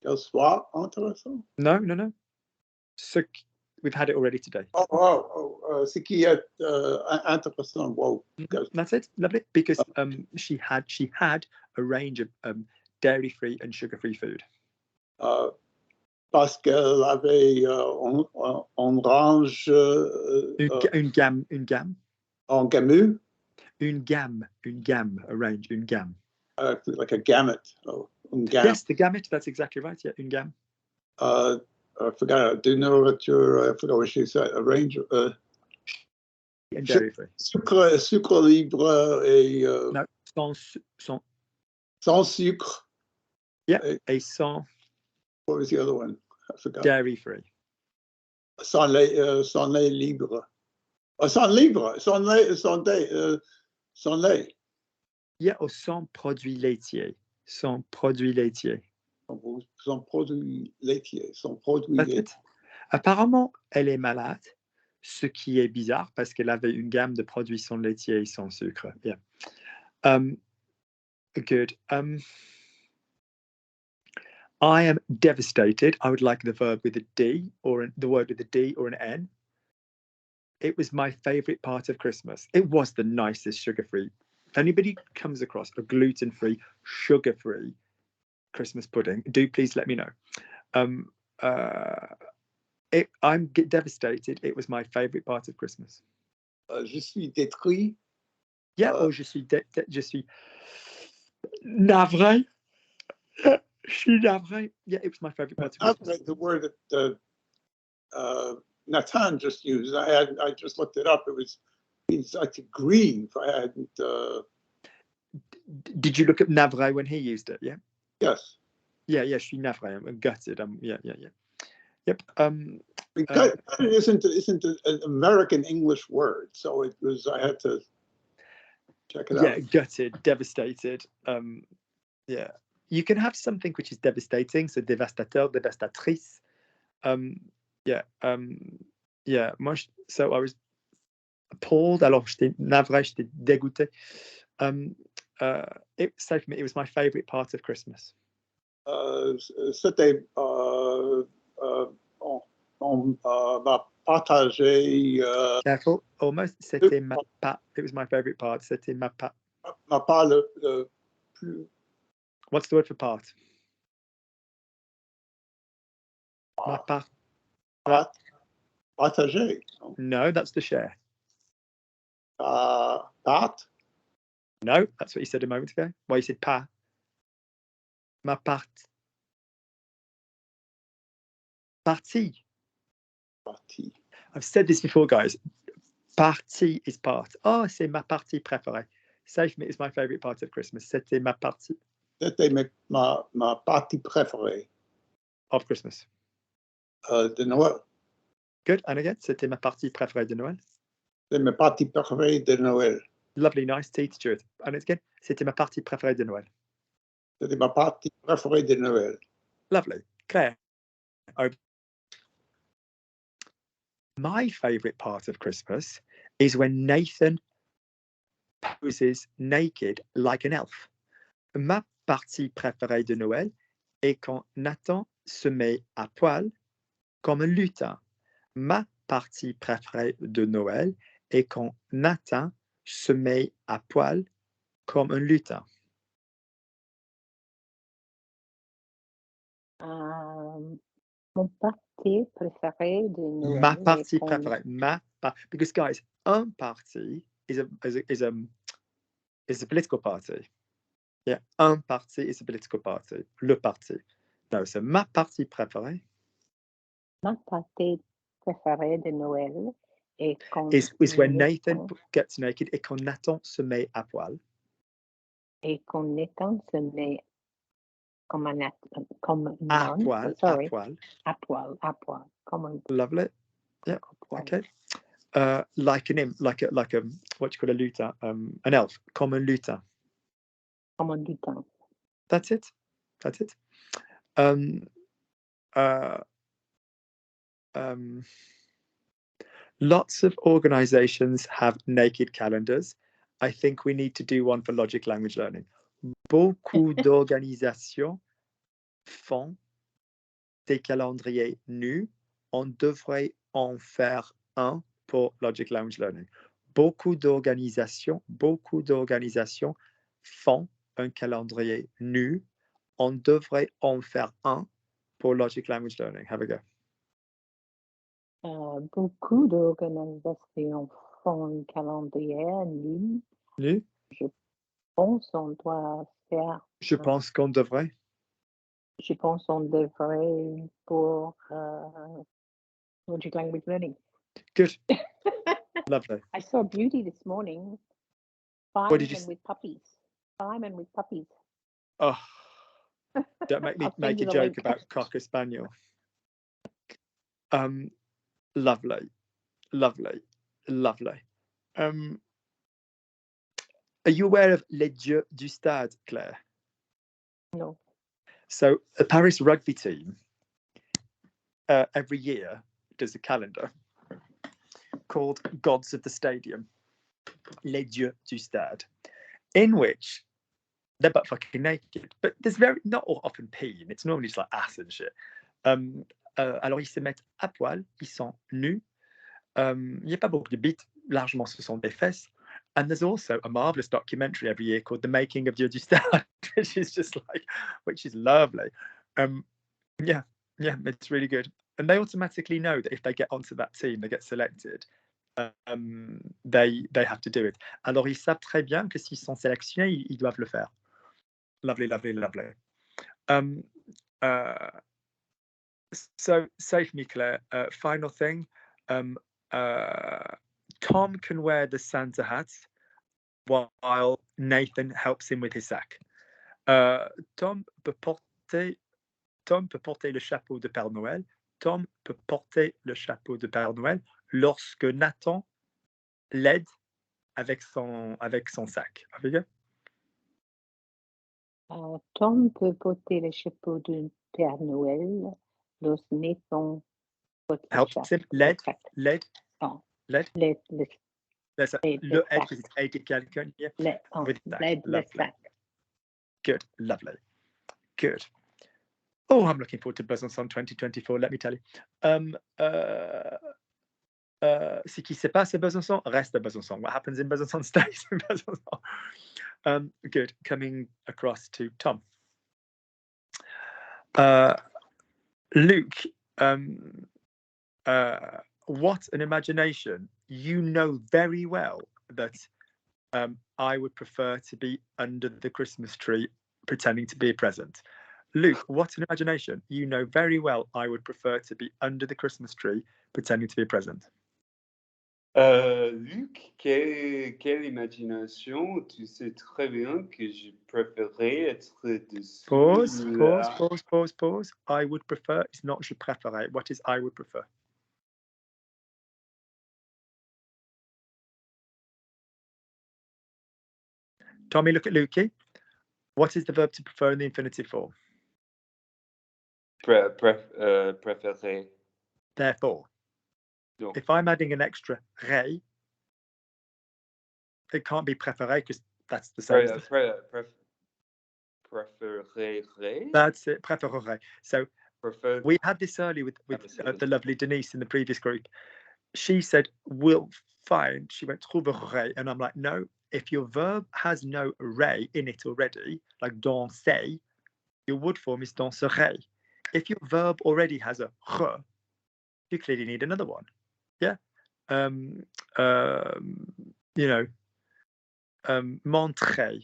B: Qu'elle soit intéressante.
A: No. So we've had it already today.
B: Ce qui est intéressant. Wow.
A: That's it. Lovely. Because she had a range of dairy-free and sugar-free food.
B: Parce qu'elle avait un range.
A: Une gamme.
B: En gamu.
A: Une gamme, a range, une gamme.
B: Like a gamut. Une gamme.
A: Yes, the gamut. That's exactly right. Yeah, une gamme.
B: I forgot. Do you know what I forgot what she said. A range.
A: And dairy-free.
B: Sucre libre et.
A: No,
B: sans sucre.
A: Yeah, et sans.
B: What was the other one? I forgot.
A: Dairy-free.
B: Sans lait libre. Sans libre. Sans lait.
A: Yeah, or sans produits laitiers. Sans produits laitiers.
B: Sans produits laitiers. Sans produits
A: laitiers. Apparemment, elle est malade, ce qui est bizarre parce qu'elle avait une gamme de produits sans laitiers et sans sucre. Yeah. Good. I am devastated. I would like the verb with a D or the word with a D or an N. It was my favorite part of Christmas. It was the nicest sugar-free. If anybody comes across a gluten-free, sugar-free Christmas pudding, do please let me know. I'm devastated. It was my favorite part of Christmas.
B: Je suis détruit.
A: Yeah, or je suis navré. Je suis navré. Yeah, it was my favorite part of Christmas.
B: The word that Nathan just used. I just looked it up. It means like to grieve. I hadn't.
A: Did you look at navré when he used it? Yeah.
B: Yes.
A: Yeah. Je suis navré. I'm gutted. Yeah. Yep.
B: Gutted isn't an American English word, so it was. I had to check it out.
A: Yeah, gutted, devastated. Yeah. You can have something which is devastating, so dévastateur, dévastatrice. Yeah. So I was appalled. Alors j'étais navré, j'étais dégoûté. It was my favorite part of Christmas.
B: C'était on m'a partagé.
A: Careful, almost. C'était ma part. It was my favorite part. C'était ma part.
B: Ma part le plus.
A: What's the word for part? Ma part.
B: Partagé.
A: No, that's the share.
B: Part.
A: No, that's what you said a moment ago. Well, you said pas. Ma part. partie.
B: Partie.
A: I've said this before, guys. Partie is part. Oh, c'est ma partie préférée. Safe is my favorite part of Christmas. C'était ma partie.
B: C'était ma partie préférée
A: Of Christmas.
B: de Noël.
A: Good. And again, c'était ma partie préférée de Noël.
B: C'est ma partie préférée de Noël.
A: Lovely, nice teeth, Stuart. And it's again, c'était ma partie préférée de Noël.
B: C'était ma partie préférée de Noël.
A: Lovely. Claire. Oh. My favorite part of Christmas is when Nathan poses naked like an elf. Ma partie préférée de Noël est quand Nathan se met à poil comme un lutin. Ma partie préférée de Noël est quand Nathan se met à poil comme un lutin.
C: Mon partie préférée de Noël.
A: Ma partie préférée. Because guys, un parti is a political party. Yeah, un parti is a political party. Le parti. No, so ma partie préférée.
C: Ma partie préférée de Noël est quand
A: is when Nathan gets naked et quand Nathan se met à poil.
C: Et quand Nathan se met comme un
A: à poil,
C: sorry.
A: à poil.
C: À poil.
A: Lovely. Yeah. Okay. Like an imp, like a what do you call a lutin? An elf. Comme un lutin.
C: Comme un lutin.
A: That's it. That's it. Lots of organizations have naked calendars. I think we need to do one for Logic Language Learning. Beaucoup d'organisations font des calendriers nus. On devrait en faire un pour Logic Language Learning. Beaucoup d'organisations font un calendrier nu. On devrait en faire un pour Logic Language Learning. Have a go.
C: Beaucoup d'organisations font un calendrier nu.
A: Nu?
C: Je pense qu'on doit faire.
A: Je pense qu'on devrait.
C: Je pense qu'on devrait pour Logic Language Learning.
A: Good. Lovely.
C: I saw Beauty this morning.
A: What did you
C: with puppies. Simon with puppies.
A: Oh, don't make me make a joke about Cocker Spaniel. Lovely. Are you aware of Les Dieux du Stade, Claire?
C: No.
A: So the Paris rugby team every year does a calendar called Gods of the Stadium, Les Dieux du Stade, in which they're butt fucking naked, but there's not often pee, and it's normally just like ass and shit. Alors ils se mettent à poil, ils sont nus. Il n'y a pas beaucoup de bites, largement ce sont des fesses. And there's also a marvelous documentary every year called The Making of Dieu du Stade, which is lovely. Yeah, it's really good. And they automatically know that if they get onto that team, they get selected. They have to do it. Alors ils savent très bien que s'ils sont sélectionnés, ils doivent le faire. Lovely. So save me, Claire. Final thing. Tom can wear the Santa hat while Nathan helps him with his sack. Tom peut porter le chapeau de Père Noël. Tom peut porter le chapeau de Père Noël lorsque Nathan l'aide avec son sac.
C: Tom peut porter le chapeau de Père Noël lorsque Nathan
A: helps him. L'aide.
C: Oh.
A: L'aide. Le aide, because it's aided quelqu'un. Yeah. With the sac. Good, lovely. Good. Oh, I'm looking forward to Besançon 2024, let me tell you. Ce qui se passe à Besançon reste à Besançon. What happens in Besançon stays in Besançon. Good. Coming across to Tom. Luke, what an imagination. You know very well that I would prefer to be under the Christmas tree pretending to be a present. Luke, what an imagination. You know very well I would prefer to be under the Christmas tree pretending to be present.
D: Luc, quelle imagination. Tu sais très bien que je préférais être dessus.
A: Pause. I would prefer. It's not je préférais. What is I would prefer? Tommy, look at Lukey. What is the verb to prefer in the infinitive form?
D: Préférer.
A: Therefore,
D: Donc,
A: if I'm adding an extra ré, it can't be préféré because that's the same.
D: Préférer.
A: That's it, préférerais. So
D: Prefer.
A: we had this earlier with the lovely Denise in the previous group. She said, we'll find, she went, trouverai. And I'm like, no, if your verb has no ré in it already, like danser, your would form is danserai. If your verb already has a re, you clearly need another one. Yeah. Montrer.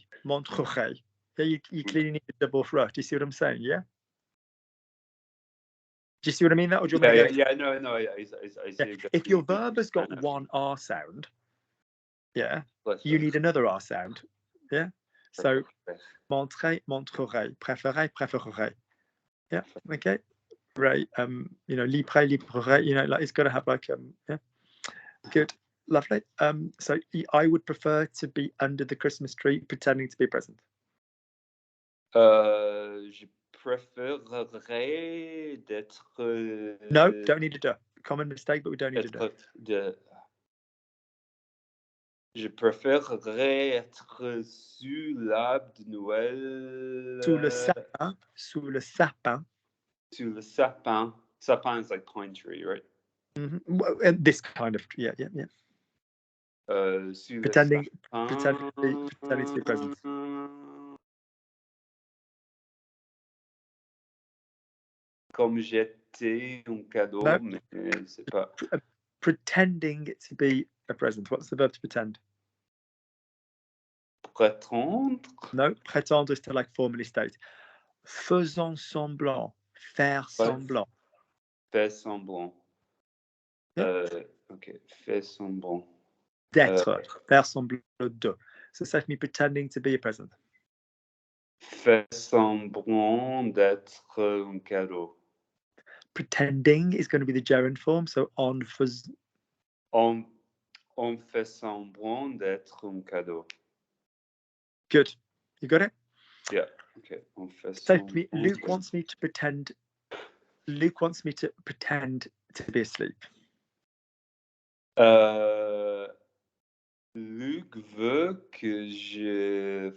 A: Yeah, you clearly need a double re. Do you see what I'm saying? Yeah. Do you see what I mean? That, or do you want me to go?
D: No. I see.
A: If your verb has got one R sound, you need another R sound. Yeah. So montrer, montrerai, préférer, préférerai. Yeah. Okay. Right. Libre, librerai. Like it's got to have like yeah. Good. Lovely. So I would prefer to be under the Christmas tree pretending to be present.
D: Je préférerais d'être.
A: No, don't need a duh. Common mistake, but we don't need a duh.
D: Je préférerais être sous l'arbre de Noël.
A: Sous le sapin. Sous le sapin.
D: Sous le sapin. Sapin is like pine tree, right?
A: Mm-hmm. Well, this kind of, yeah. Pretending to be present.
D: Comme j'étais un cadeau,
A: No.
D: mais c'est pas.
A: Pretending to be a present. What's the verb to pretend?
D: Prétendre.
A: No, prétendre is to like formally state. Faisons semblant. Faire semblant.
D: Faire semblant. Okay, faire semblant.
A: D'être. Faire semblant de. So save me pretending to be a present.
D: Faire semblant d'être un cadeau.
A: Pretending is going to be the gerund form, so on fait
D: semblant d'être un cadeau.
A: Good. You got it?
D: Yeah. Okay. On fait
A: semblant. Luke wants me to pretend. Luke wants me to pretend to be asleep.
D: Luc veut que je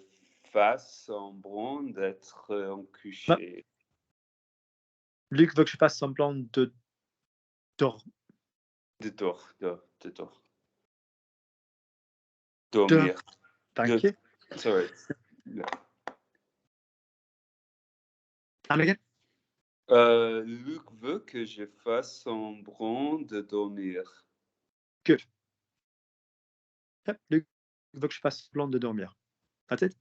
D: fasse semblant d'être en coucher.
A: Luc veut que je fasse semblant de dormir. Dormir. Thank you.
D: Sorry.
A: And again?
D: Luc veut que je fasse semblant de dormir.
A: Good. Yep. Luc veut que je fasse semblant de dormir. That's it.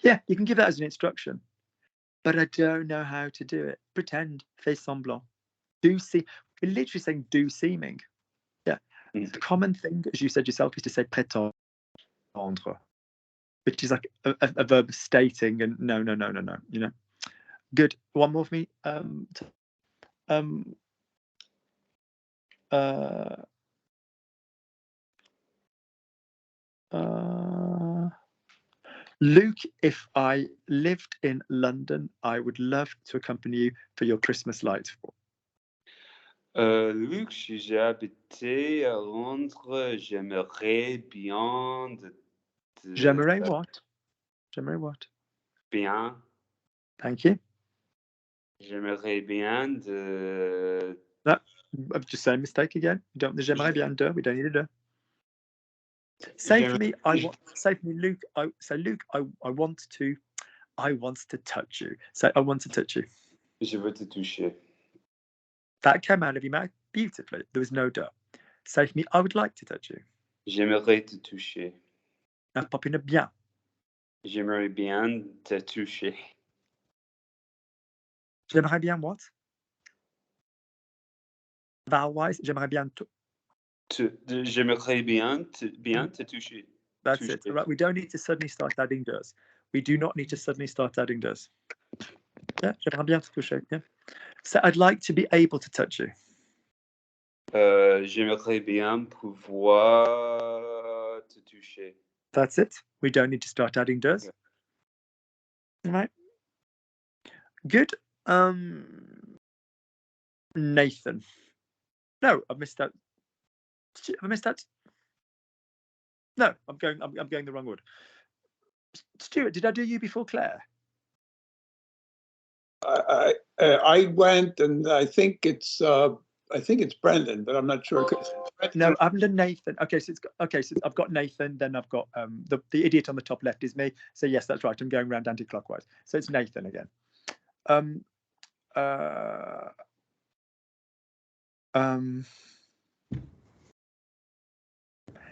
A: Yeah, you can give that as an instruction, but I don't know how to do it. Pretend, fais semblant. Do see. We're literally saying do seeming. Yeah. The common thing, as you said yourself, is to say prétendre, which is like a verb stating and no. Good. One more for me. Luke, if I lived in London, I would love to accompany you for your Christmas lights.
D: Luc, si j'habitais à Londres, j'aimerais bien
A: J'aimerais what? J'aimerais what?
D: Bien.
A: Thank you.
D: J'aimerais bien de...
A: No, I've just said mistake again. You don't. J'aimerais bien de. We don't need a de. Say for me, Luke. Luke, I want to touch you. Say, I want to touch you.
D: Je veux te toucher.
A: That came out of your mouth beautifully. There was no de. Say for me, I would like to touch you.
D: J'aimerais te toucher.
A: Pop in a bien.
D: J'aimerais bien te toucher.
A: J'aimerais bien what? Vowel-wise, j'aimerais bien
D: J'aimerais bien te toucher.
A: That's
D: Toucher.
A: it. Right. We don't need to suddenly start adding does. We do not need to suddenly start adding does. Yeah, j'aimerais bien te toucher. Yeah. So I'd like to be able to touch you.
D: J'aimerais bien pouvoir te toucher.
A: That's it. We don't need to start adding does.
D: Yeah.
A: Right. Good. Nathan. No, I've missed out. Have I missed out? No, I'm going the wrong word. Stuart, did I do you before Claire?
B: I went, and I think it's Brendan, but I'm not sure.
A: No, I haven't done Nathan. Okay, so I've got Nathan, then I've got the idiot on the top left is me. So yes, that's right. I'm going around anti-clockwise. So it's Nathan again.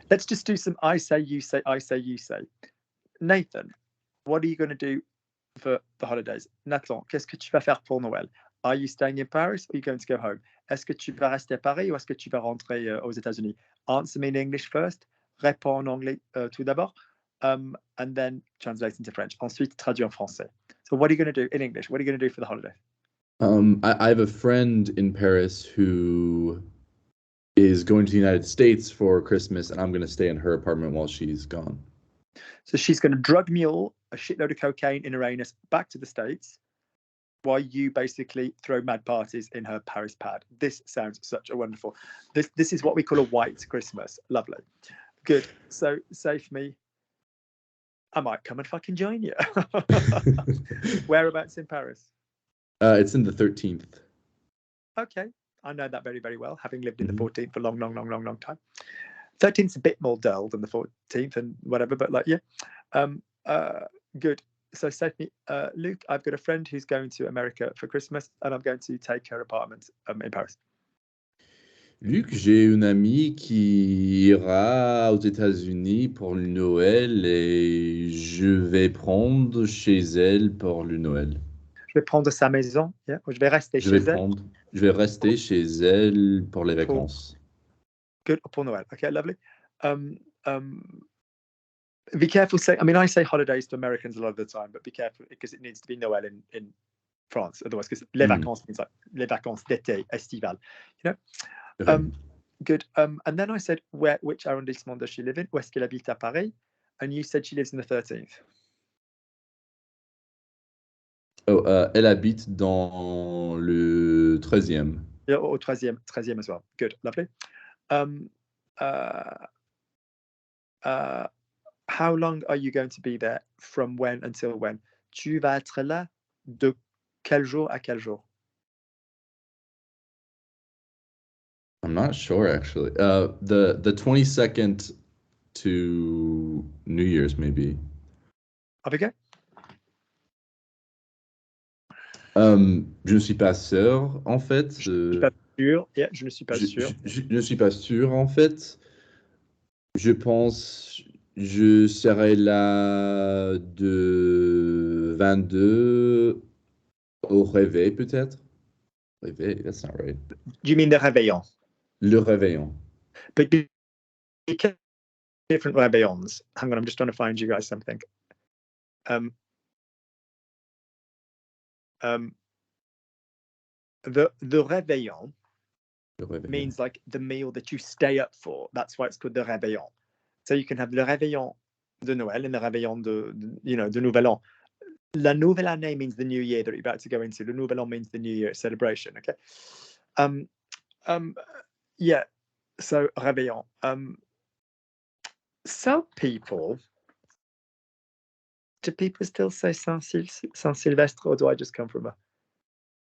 A: Let's just do some I say, you say, I say, you say. Nathan, what are you going to do for the holidays? Nathan, qu'est-ce que tu vas faire pour Noël? Are you staying in Paris or are you going to go home? Est-ce que tu vas rester à Paris ou est-ce que tu vas rentrer aux États-Unis? Answer me in English first. Réponds en anglais tout d'abord. And then translate into French. Ensuite, traduis en français. So what are you going to do in English? What are you going to do for the holiday?
E: I have a friend in Paris who is going to the United States for Christmas, and I'm going to stay in her apartment while she's gone.
A: So she's going to drug mule a shitload of cocaine in her anus back to the States while you basically throw mad parties in her Paris pad. This sounds such a wonderful. This is what we call a white Christmas. Lovely. Good. So say for me, I might come and fucking join you. Whereabouts in Paris?
E: It's in the 13th.
A: Okay. I know that very, very well, having lived in the 14th for a long, long, long, long, long time. 13th's a bit more dull than the 14th and whatever, but like, yeah. Good. So say to me, Luke, I've got a friend who's going to America for Christmas and I'm going to take her apartment in Paris.
E: Luc, j'ai une amie qui ira aux États-Unis pour le Noël et je vais prendre chez elle pour le Noël.
A: Je vais prendre sa maison. Yeah. Je vais rester chez elle.
E: Je vais rester chez elle pour les vacances.
A: Good. Pour Noël. Okay, lovely. Be careful. I say holidays to Americans a lot of the time, but be careful because it needs to be Noël in France. Otherwise, because les vacances means like les vacances d'été, estival. You know. Good. And then I said, which arrondissement does she live in? Où est-ce qu'elle habite à Paris? And you said she lives in the 13th.
E: Oh, elle habite dans le 13e.
A: Yeah, au 13e as well. Good. Lovely. How long are you going to be there? From when until when? Tu vas être là de quel jour à quel jour?
E: I'm not sure actually. The 22nd to New Year's maybe.
A: Avec
E: je ne suis pas sûr en fait.
A: Je ne suis pas sûr. Yeah, je ne suis pas sûr.
E: Je ne suis pas sûr en fait. Je pense je serai là de 22 au réveil peut-être. Réveil, that's not right.
A: Do you mean the réveillon?
E: Le réveillon.
A: But different réveillons. Hang on, I'm just trying to find you guys something. The réveillon means like the meal that you stay up for. That's why it's called the réveillon. So you can have le réveillon de Noël and the réveillon de Nouvel An. La Nouvelle Année means the new year that you're about to go into. Le Nouvel An means the new year celebration. Okay. Yeah. So réveillon. Some people. Do people still say Saint-Sylvestre, or do I just come from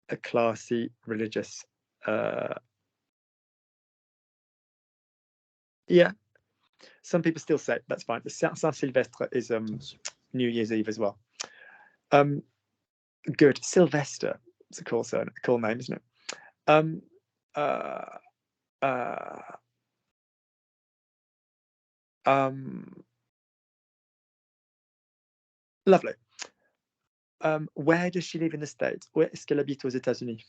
A: a classy religious? Yeah, some people still say it. That's fine. The Saint-Sylvestre is New Year's Eve as well. Good. Sylvester. It's a cool name, isn't it? Lovely. Where does she live in the States? Où est-ce qu'elle habite aux États-Unis?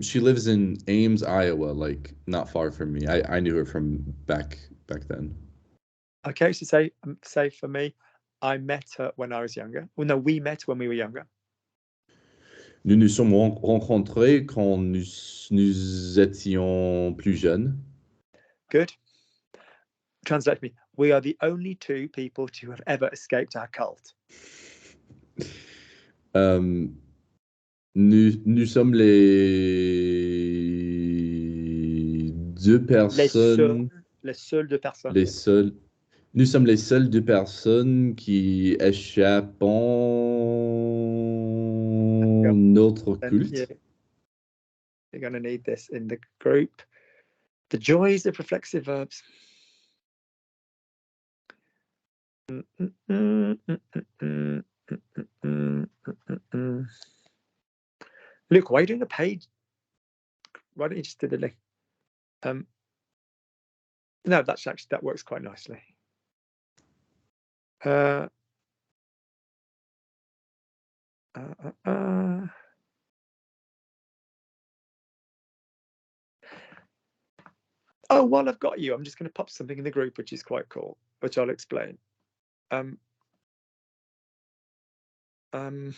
E: She lives in Ames, Iowa, like not far from me. I knew her from back then.
A: Okay, so say for me, I met her when I was younger. Well, no, we met when we were younger.
E: Nous nous sommes rencontrés quand nous étions plus jeunes.
A: Good. Translate me. We are the only two people to have ever escaped our cult.
E: Nous sommes les deux personnes.
A: Les seules deux personnes.
E: Nous sommes les seules deux personnes qui échappent notre culte.
A: Yeah. You're going to need this in the group. The joys of reflexive verbs. Luke, why are you doing a page? Why don't you just do the link? No, that works quite nicely. Oh, while I've got you, I'm just going to pop something in the group, which is quite cool, which I'll explain. Hang on.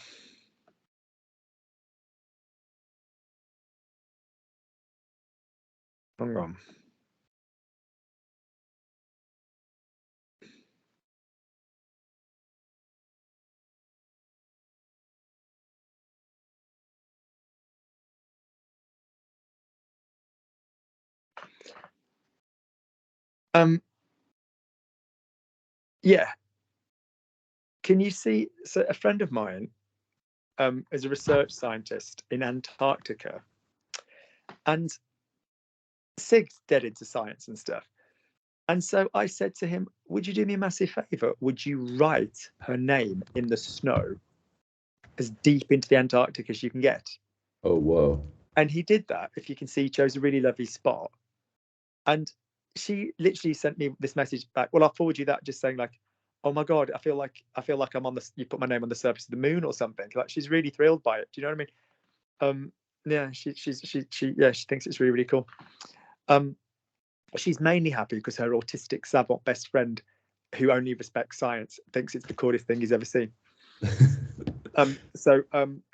A: Yeah. Can you see? So a friend of mine is a research scientist in Antarctica, and Sig's dead into science and stuff. And so I said to him, would you do me a massive favor? Would you write her name in the snow as deep into the Antarctic as you can get?
E: Oh, whoa.
A: And he did that. If you can see, he chose a really lovely spot. And she literally sent me this message back. Well, I'll forward you that, just saying like, oh my God, I feel like I'm on you put my name on the surface of the moon or something. Like, she's really thrilled by it. Do you know what I mean? Yeah, she thinks it's really, really cool. She's mainly happy because her autistic savant best friend, who only respects science, thinks it's the coolest thing he's ever seen.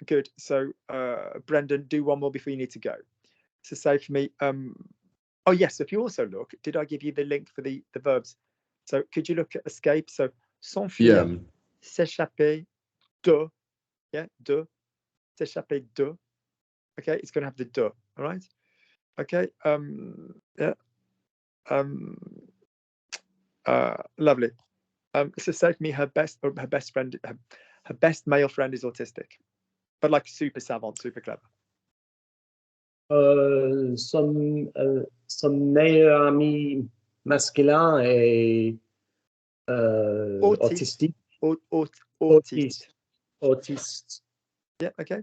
A: Good. So Brendan, do one more before you need to go. So say for me, oh yes, if you also look, did I give you the link for the verbs? So could you look at escape? So s'enfuir, s'échapper, de, yeah, de, s'échapper de. Okay, it's going to have the de, all right? Okay, yeah. Lovely. So say for me, her best friend, her best male friend is autistic, but like super savant, super clever.
F: Son meilleur ami masculin est autistique. Autiste.
A: Yeah, okay.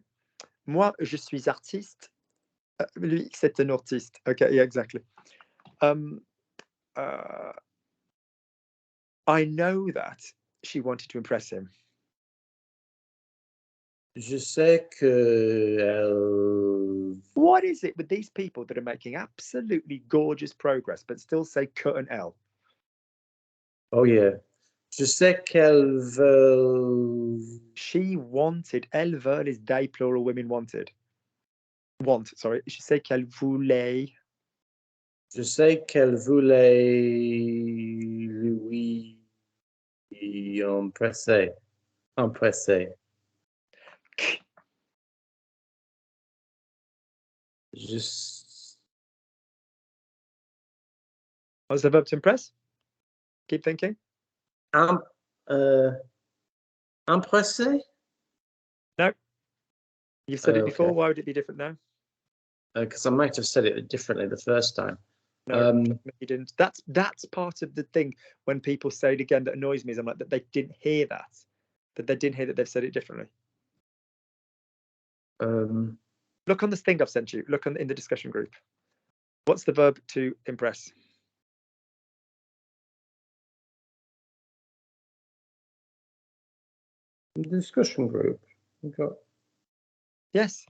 A: Moi, je suis artiste. Lui, c'est un autiste. Okay, yeah, exactly. I know that she wanted to impress him.
F: Je sais que
A: What is it with these people that are making absolutely gorgeous progress but still say cut and L?
F: Oh yeah. Je sais qu'elle veut.
A: She wanted. Elle veut is they plural women wanted. Sorry. Je sais qu'elle voulait.
F: Je sais qu'elle voulait lui empresser. Just.
A: What's the verb to impress? Keep thinking.
F: Empresser?
A: No. You've said it before.
F: Okay.
A: Why would it be different now?
F: Because I might have said it differently the first time.
A: No, you didn't. That's part of the thing when people say it again that annoys me. Is I'm like that they didn't hear that they didn't hear that they've said it differently. Look on this thing I've sent you. Look in the discussion group. What's the verb to impress?
F: The discussion group. We've got,
A: Yes,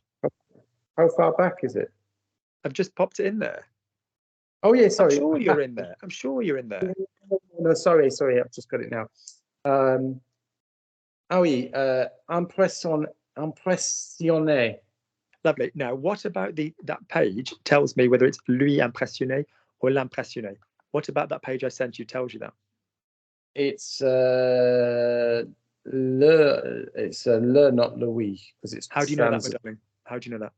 F: how far back is it?
A: I've just popped it in there.
F: Oh yeah, sorry.
A: I'm sure you're in there. I'm sure you're in there.
F: No, sorry, I've just got it now. Ah oui, impressionné.
A: Lovely. Now, what about that page tells me whether it's lui impressionné or l'impressionné? What about that page I sent you tells you that?
F: It's le, not Louis, because it's
A: How do you know that, my darling? How do you know that?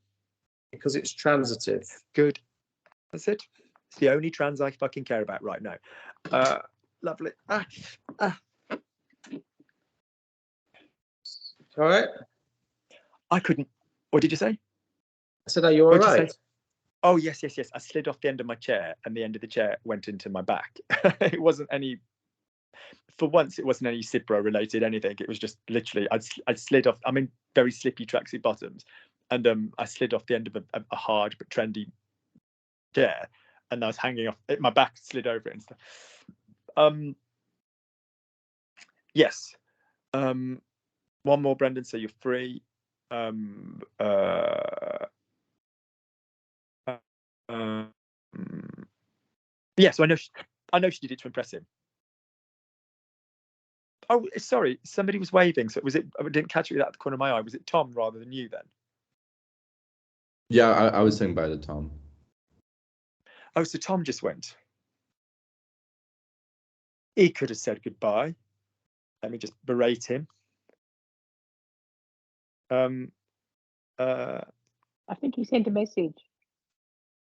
F: Because it's transitive.
A: Good. That's it. It's the only trans I fucking care about right now. Lovely.
F: All right.
A: I couldn't. What did you say?
F: I said, are you all
A: What'd you
F: right?
A: say? Oh, yes. I slid off the end of my chair and the end of the chair went into my back. It wasn't any, for once, it wasn't any Cipro related anything. It was just literally, I'd slid off, I'm in very slippy tracksuit bottoms. And I slid off the end of a hard but trendy chair. And I was hanging off, my back slid over it and stuff. Yes. One more, Brendan, so you're free. Yeah, so I know she did it to impress him. Oh, sorry, somebody was waving. So was it? I didn't catch it out the corner of my eye. Was it Tom rather than you then?
E: Yeah, I was saying bye to Tom.
A: Oh, so Tom just went. He could have said goodbye. Let me just berate him.
C: I think he sent a message.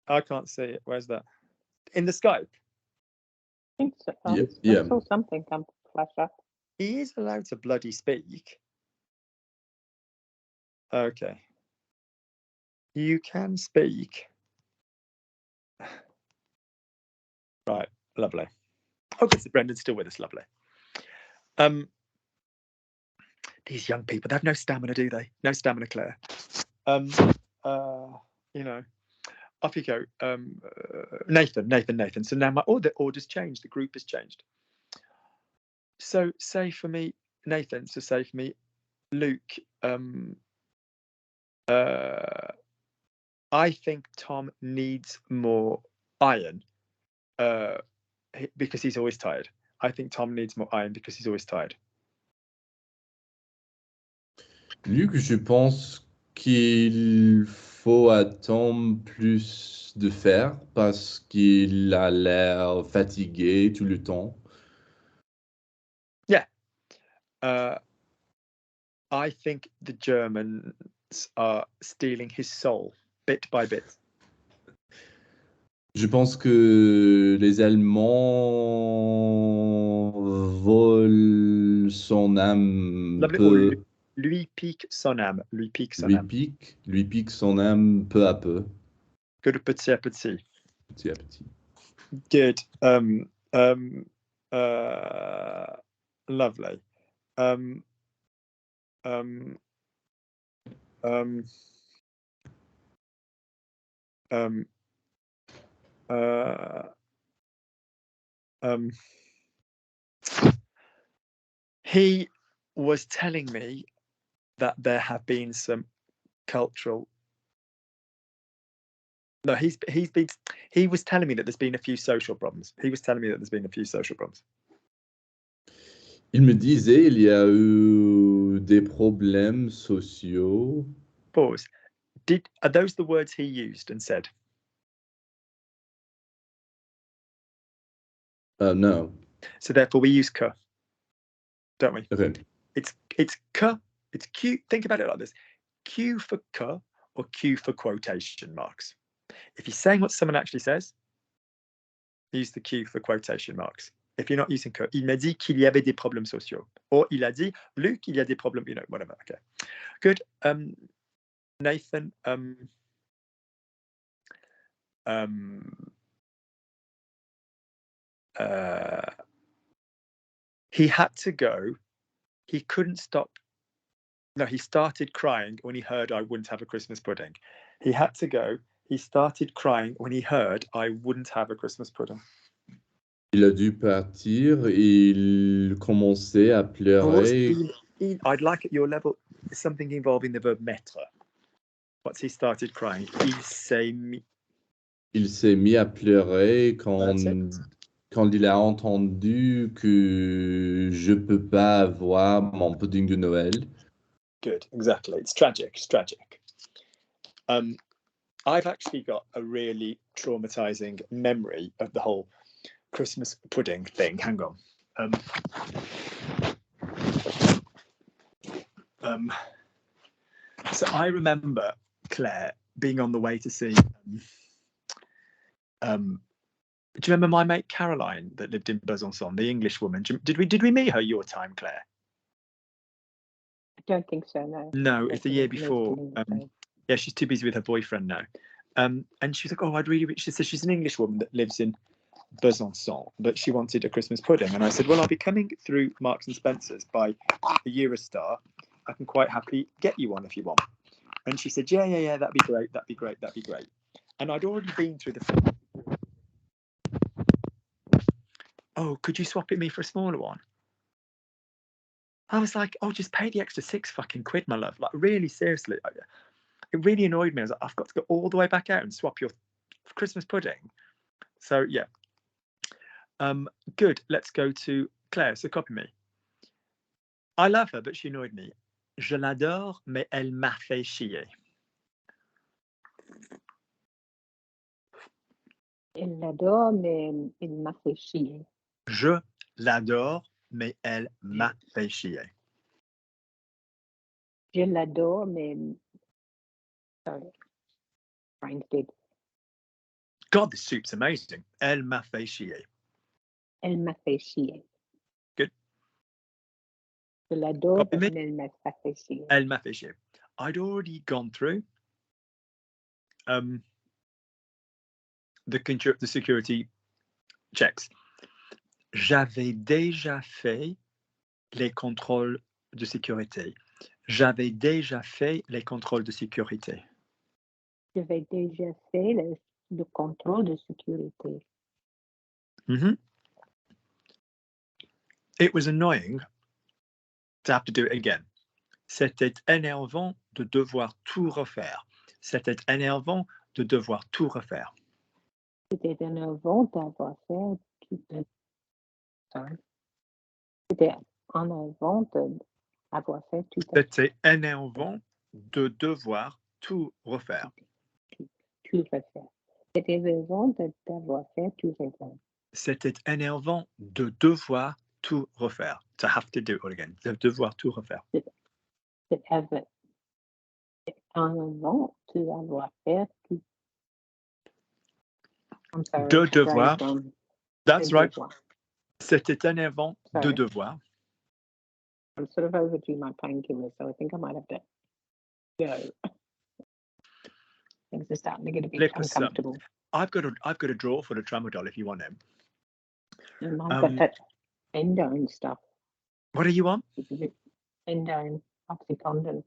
A: I can't see it. Where's that? In the Skype?
C: I think so.
E: Yeah.
C: I saw something come flash up.
A: He is allowed to bloody speak. Okay. You can speak. Right, lovely. Okay, so Brendan's still with us, lovely. These young people, they have no stamina, do they? No stamina, Claire. You know, off you go. Nathan. So now the order's changed, the group has changed. So say for me, Nathan, so say for me, Luke, I think Tom needs more iron because he's always tired. I think Tom needs more iron because he's always tired.
E: Luc, je pense qu'il faut à Tom plus de fer parce qu'il a l'air fatigué tout le temps.
A: Yeah. I think the Germans are stealing his soul bit by bit.
E: Je pense que les Allemands volent son âme
A: Lui pique son âme. Lui pique son
E: âme peu à peu.
A: Good, petit à petit.
E: Petit à petit.
A: Good. Lovely. He was telling me that there have been some cultural. No, he was telling me that there's been a few social problems. He was telling me that there's been a few social problems.
E: Il me disait il y a eu des problèmes sociaux.
A: Pause. Are those the words he used and said?
E: No.
A: So therefore we use que, don't we?
E: Okay.
A: It's que, it's Q. Think about it like this. Q for que or Q for quotation marks. If you're saying what someone actually says, use the Q for quotation marks. If you're not using que, il m'a dit qu'il y avait des problèmes sociaux. Or il a dit, Luc, il y a des problèmes, you know, whatever. Okay. Good. Nathan, he had to go. He couldn't stop. No, he started crying when he heard I wouldn't have a Christmas pudding. He had to go. He started crying when he heard I wouldn't have a Christmas pudding.
E: Il a dû partir et il commençait à pleurer
A: I'd like at your level something involving the verb mettre. Once he started crying,
E: il s'est mis à pleurer quand,
A: That's it.
E: quand il a entendu que je peux pas avoir mon pudding de Noël.
A: Good, exactly. It's tragic. It's tragic. I've actually got a really traumatizing memory of the whole Christmas pudding thing. Hang on. So I remember Claire being on the way to see. Do you remember my mate Caroline that lived in Besançon, the English woman? Did we meet her your time, Claire?
C: I don't think so, no.
A: No, it's the year before.
C: No.
A: Yeah, she's too busy with her boyfriend now. And she was like, "Oh, she said she's an English woman that lives in Besançon, but she wanted a Christmas pudding." And I said, "Well, I'll be coming through Marks and Spencer's by the Eurostar. I can quite happily get you one if you want." And she said, "Yeah, that'd be great. And I'd already been through the. "Oh, could you swap it me for a smaller one?" I was like, "Oh, just pay the extra £6 my love." Like, really, seriously. It really annoyed me. I was like, "I've got to go all the way back out and swap your Christmas pudding." So, yeah. Good. Let's go to Claire. So, copy me. I love her, but she annoyed me. Je l'adore, mais elle m'a fait chier.
C: Il l'adore, mais il m'a fait chier.
A: Je l'adore, mais elle m'a fait chier.
C: Je l'adore, mais... Sorry. Brain's dead.
A: God, this soup's amazing. Elle m'a fait chier.
C: Elle m'a fait chier.
A: Good.
C: Je l'adore,
A: Copy me.
C: mais elle m'a fait chier.
A: Elle m'a fait chier. I'd already gone through the security checks. J'avais déjà fait les contrôles de sécurité. J'avais déjà fait les contrôles de sécurité.
C: J'avais déjà fait le contrôle de sécurité.
A: Mm-hmm. It was annoying to have to do it again. C'était énervant de devoir tout refaire. C'était énervant de devoir tout refaire.
C: C'était énervant d'avoir fait tout. Sorry. C'était énervant d'avoir fait tout.
A: C'était énervant de devoir tout refaire.
C: Tout refaire. C'était énervant d'avoir fait tout refaire.
A: C'était énervant de devoir tout refaire. To have to do it all again. De devoir tout refaire.
C: C'était énervant d'avoir fait tout. I'm sorry.
A: De devoir. That's
C: de
A: right.
C: devoir.
A: C'était énervant de
C: Sorry.
A: devoir.
C: I'm sort of overdue my painkillers, so I think I might have to go. Things are starting to get a bit uncomfortable.
A: I've got a drawer for the tramadol if you want him.
C: And I've got that endone stuff.
A: What are you on?
C: Endone, oxycontin.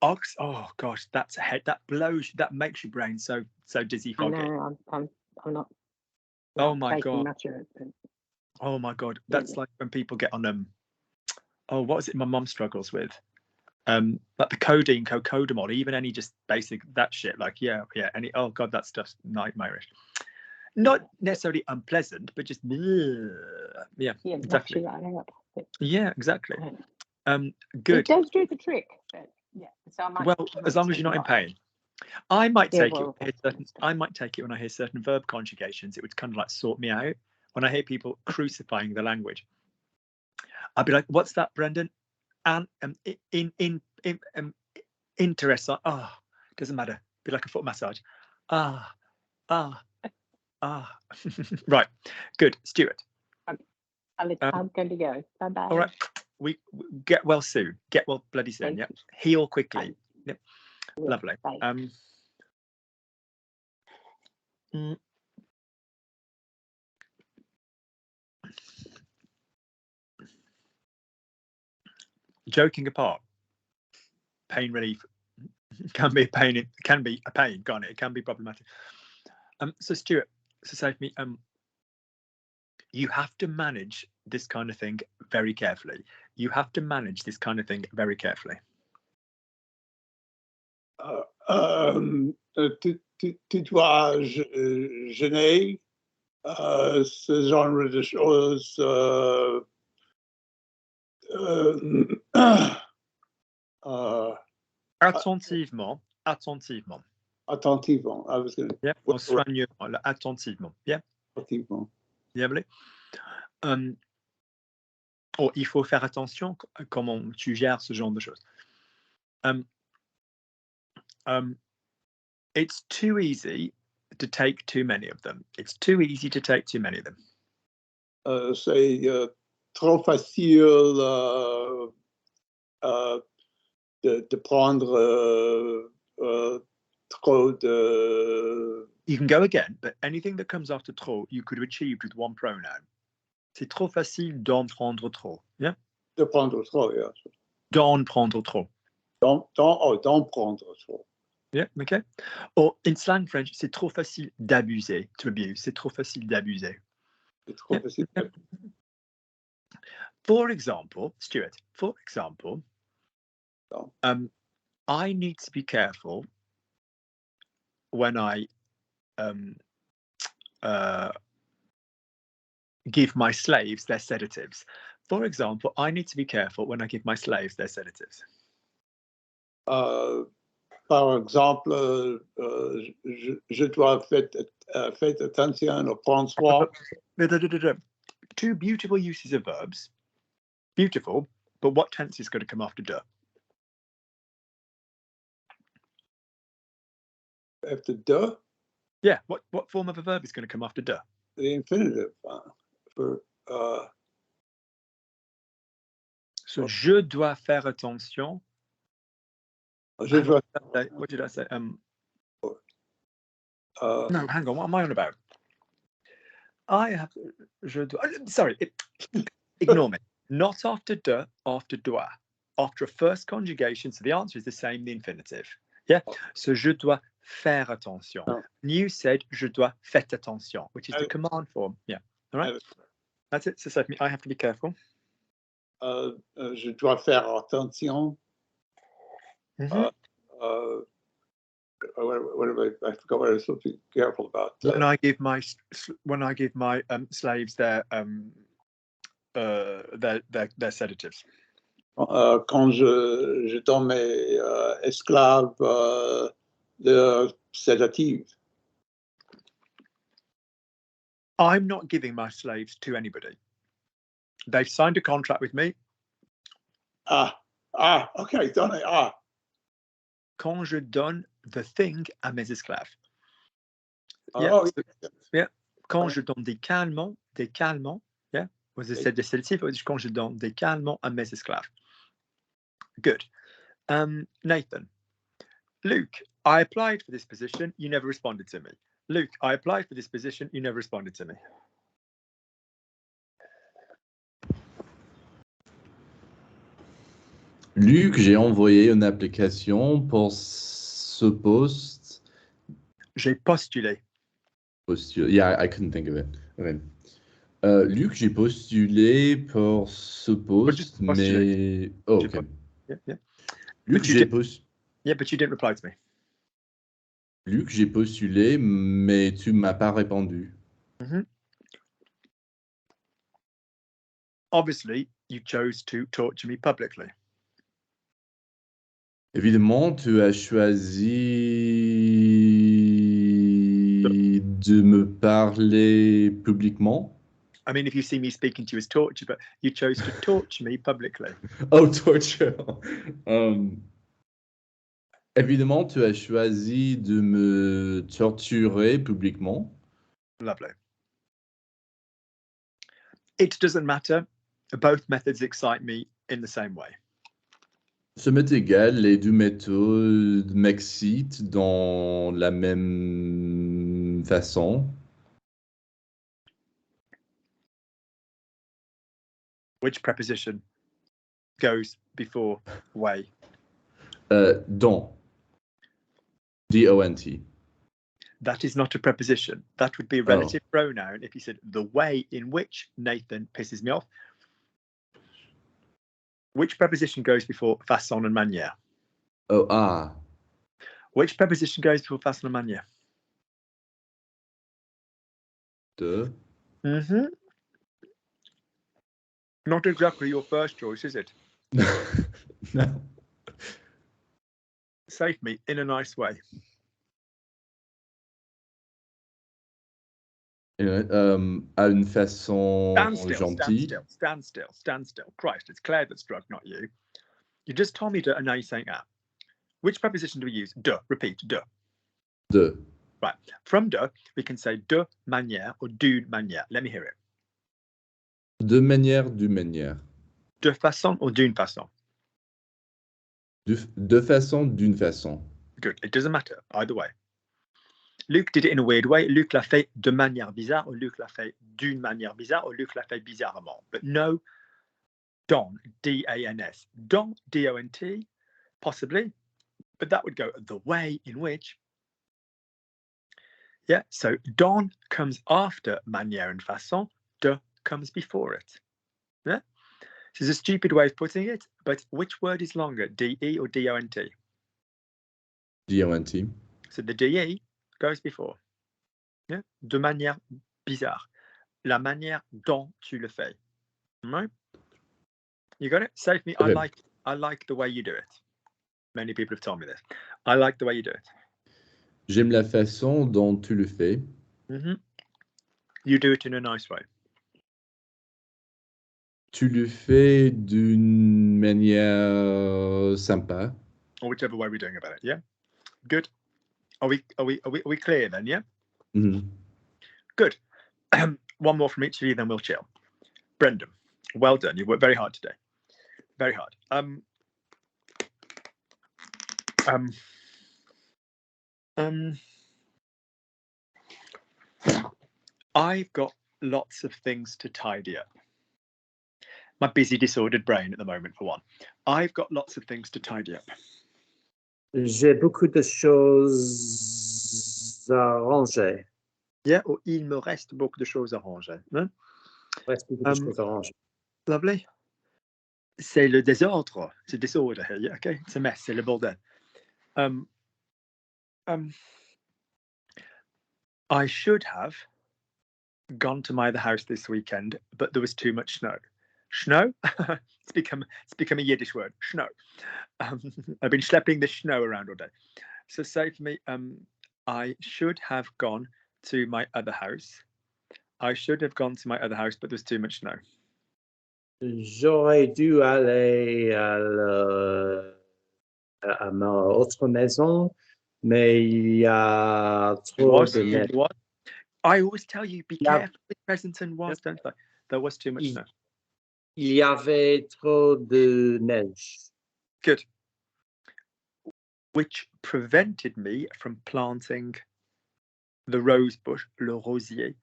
A: Oh gosh, that's a head that blows. That makes your brain so dizzy foggy.
C: I know. I'm not.
A: Oh my
C: taking
A: god.
C: much of it, but
A: Oh my god. That's like when people get on oh, what is it my mum struggles with? Like the codeine, cocodamol, even any just basic that shit. Like any oh god, that stuff's nightmarish. Not necessarily unpleasant, but just yeah, exactly.
C: right out. But,
A: Yeah, exactly. Good.
C: It does do the trick. But, yeah. So I might,
A: as long as you're not in pain. I might take
C: well,
A: it. I might take it when I hear certain verb conjugations. It would kind of like sort me out. When I hear people crucifying the language, I'd be like, "What's that, Brendan?" And interest. Doesn't matter. Be like a foot massage. Right. Good, Stuart.
C: I'm going to go. Bye bye.
A: All right. We get well soon. Get well bloody soon. Yep. Heal quickly. Yep. Lovely. Joking apart, pain relief can be a pain. It can be a pain, can't it? It can be problematic. So Stuart, save me. You have to manage this kind of thing very carefully. you have to manage this kind of thing very carefully.
B: Tu dois gêner ce genre de choses.
A: Attentivement. Attentivement.
B: Attentivement. I was going to.
A: Yeah. Soigneusement. Attentivement. Yeah.
B: Attentivement.
A: Diable. Oh, il faut faire attention comment tu gères ce genre de choses. It's too easy to take too many of them. It's too easy to take too many of them.
B: C'est trop facile de prendre trop de.
A: You can go again, but anything that comes after trop, you could have achieved with one pronoun. C'est trop facile d'en prendre trop. Yeah?
B: De prendre trop, yeah.
A: D'en prendre trop.
B: D'en prendre trop.
A: Yeah, okay. Or in slang French, c'est trop facile d'abuser, to abuse. C'est trop facile d'abuser.
B: C'est trop facile.
A: Yeah. For example, Stuart, I need to be careful when I give my slaves their sedatives. For example, I need to be careful when I give my slaves their sedatives.
B: Par exemple, je dois faire attention au prendre soin.
A: Two beautiful uses of verbs. Beautiful, but what tense is going to come after de?
B: After de?
A: Yeah, what form of a verb is going to come after de?
B: The infinitive.
A: So je dois faire attention.
B: Je dois.
A: What did I say? No, hang on. What am I on about? Sorry, ignore me. Not after de, after dois. After a first conjugation, so the answer is the same, the infinitive. Yeah. So je dois faire attention.
B: No.
A: You said je dois faites attention, which is the command form. Yeah. All right. That's it. So I have to be careful.
B: Je dois faire attention.
A: Mm-hmm.
B: I forgot what I was supposed to be careful about.
A: When I give my slaves their sedatives.
B: Quand je donne mes esclaves de sédatifs.
A: I'm not giving my slaves to anybody. They've signed a contract with me.
B: Okay, donne.
A: Quand je donne the thing à mes esclaves. Yeah.
B: Oh,
A: yeah. Quand je donne des calmants, yeah. Was it said des sédatifs? Quand je donne des calmants à mes esclaves. Good. Nathan. Luke, I applied for this position. You never responded to me. Luke, I applied for this position. You never responded to me.
E: Luc, j'ai envoyé une application pour ce poste.
A: J'ai postulé.
E: Yeah, I couldn't think of it. Okay. Luc, j'ai postulé pour ce poste, mais... Oh, okay.
A: Yeah.
E: Luc, j'ai postulé...
A: Yeah, but you didn't reply to me.
E: Luc, j'ai postulé, mais tu m'as pas répondu.
A: Mm-hmm. Obviously, you chose to talk to me publicly.
E: Évidemment, tu as choisi de me parler publiquement.
A: I mean, if you see me speaking to you as torture, but you chose to torture me publicly.
E: Oh, torture. Évidemment, tu as choisi de me torturer publiquement.
A: Lovely. It doesn't matter. Both methods excite me in the same way.
E: Ce m'est égal, les deux méthodes m'excitent dans la même façon.
A: Which preposition goes before way?
E: Dans. D-O-N-T.
A: That is not a preposition. That would be a relative pronoun if you said the way in which Nathan pisses me off. Which preposition goes before façon and manière?
E: Oh, ah.
A: Which preposition goes before façon and manière?
E: De.
A: Mm-hmm. Not exactly your first choice, is it?
E: No.
A: Save me in a nice way.
E: À une façon gentille.
A: Stand still. Christ, it's Claire that struck, not you. You just told me to, and now you're saying ah. Which preposition do we use? De. Repeat, de.
E: De.
A: Right. From de, we can say de manière or d'une manière. Let me hear it.
E: De manière, d'une manière.
A: De façon or d'une façon?
E: De façon, d'une façon.
A: Good. It doesn't matter either way. Luc did it in a weird way. Luc l'a fait de manière bizarre, or Luc l'a fait d'une manière bizarre, or Luc l'a fait bizarrement. But no, don, D-A-N-S. Don, D-O-N-T, possibly. But that would go the way in which. Yeah, so don comes after manière and façon. De comes before it. Yeah? This is a stupid way of putting it, but which word is longer, D-E or D-O-N-T?
E: D-O-N-T.
A: So the D-E goes before. Yeah? De manière bizarre. La manière dont tu le fais. Right? You got it? Save me.
E: Okay.
A: I like the way you do it. Many people have told me this. I like the way you do it.
E: J'aime la façon dont tu le fais.
A: Mm-hmm. You do it in a nice way.
E: Tu le fais d'une manière sympa.
A: Or whichever way we're doing about it. Yeah. Good. Are we clear then? Yeah.
E: Mm-hmm.
A: Good. One more from each of you, then we'll chill. Brendan, well done. You worked very hard today. Very hard. I've got lots of things to tidy up. My busy, disordered brain at the moment, for one. I've got lots of things to tidy up.
F: J'ai beaucoup de choses à ranger.
A: Yeah, or il me reste beaucoup de choses à ranger. Hein?
F: Reste beaucoup de choses à ranger.
A: Lovely. C'est le désordre. C'est disorder here. Yeah, okay. It's a mess. C'est le bordel. I should have gone to my other house this weekend, but there was too much snow. Snow? it's become a Yiddish word. Snow. I've been schlepping the snow around all day. So say for me, I should have gone to my other house. I should have gone to my other house, but there's too much snow.
F: J'aurais dû aller à ma autre maison, mais il y a trop de neige.
A: What? I always tell you, be careful with present and was, don't I? There was too much snow.
F: Il y avait trop de neige.
A: Good. Which prevented me from planting the rose bush, le rosier.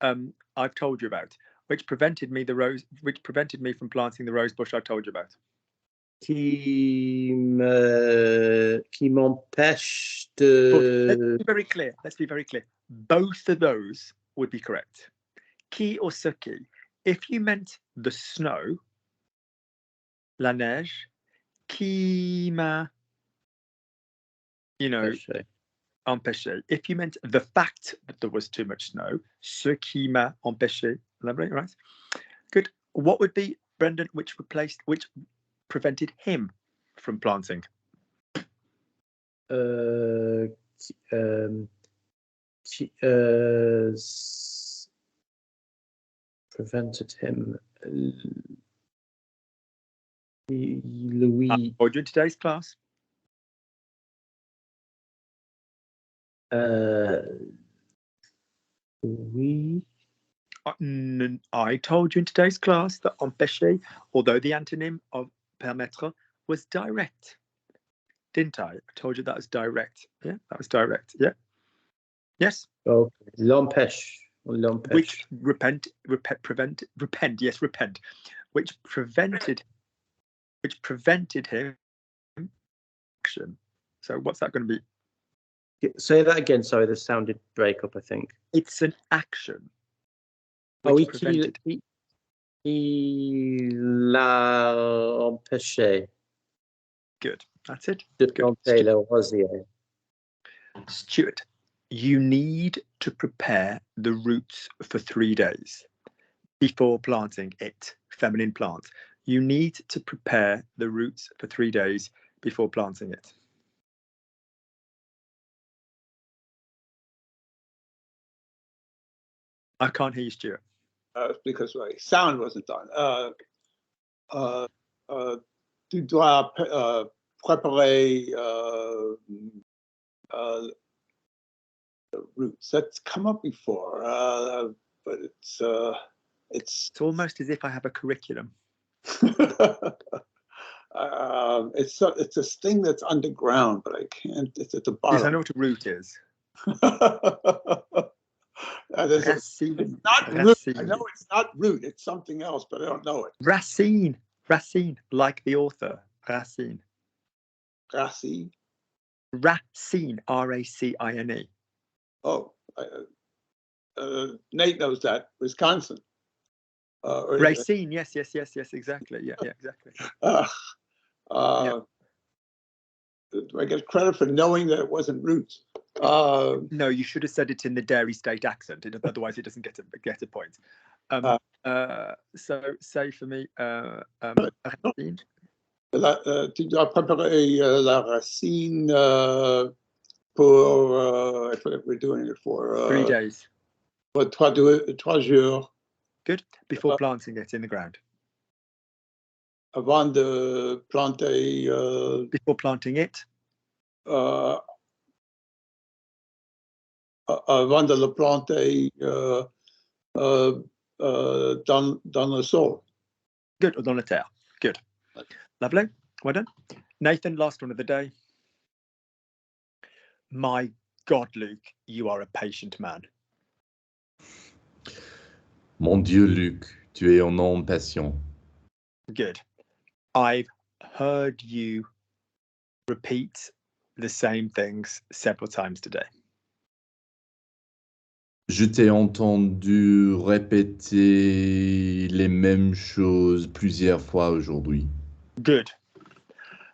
A: I've told you about. Which prevented me from planting the rose bush I told you about.
F: Qui m'empêche de.
A: Let's be very clear. Both of those would be correct. Qui or ce qui. If you meant the snow, la neige, qui m'a, empêché. If you meant the fact that there was too much snow, ce qui m'a empêché. Elaborate, right? Good. What would be, Brendan, which prevented him from planting?
F: Prevented him. Louis.
A: Or during today's class?
F: Oui.
A: I told you in today's class that empêcher, although the antonym of permettre was direct, didn't I? I told you that was direct. Yeah, that was direct. Yeah. Yes.
F: Okay. L'empêche.
A: Which repent. Yes, repent. Which prevented him action. So what's that going to be?
F: Say that again. Sorry, the sound did break up, I think.
A: It's an action.
F: Oh, Il l'a empêché
A: Good. That's it.
F: de
A: Good.
F: planter le rosier.
A: Stuart, you need to prepare the roots for 3 days before planting it. Feminine plant. You need to prepare the roots for 3 days before planting it. I can't hear you, Stuart.
B: Because my sound wasn't done. Tu dois préparer the roots. That's come up before, but it's
A: It's almost as if I have a curriculum.
B: it's a thing that's underground, but I can't. It's at the
A: Yes, I
B: bottom.
A: know what a root is.
B: It's
A: Racine.
B: not root. I know it's not root. It's something else, but I don't know it.
A: Racine. Racine, like the author. Racine.
B: Racine.
A: Racine. R-A-C-I-N-E.
B: Oh, Nate knows that. Wisconsin.
A: Racine. Yes, exactly. Yeah, exactly.
B: Do I get credit for knowing that it wasn't roots?
A: No, you should have said it in the Dairy State accent. Otherwise, it doesn't get a point. So say for me, racine.
B: Tu dois préparer la racine pour, I forget what we're doing it for.
A: 3 days.
B: For 3 jours.
A: Good. Before planting it in the ground.
B: Avant de planter.
A: Before planting it.
B: Avant de le planter dans le sol.
A: Good. Or dans la terre. Good. Lovely. Well done. Nathan, last one of the day. My God, Luke, you are a patient man.
E: Mon Dieu, Luc, tu es un homme patient.
A: Good. I've heard you repeat the same things several times today.
E: Je t'ai entendu répéter les mêmes choses plusieurs fois aujourd'hui.
A: Good.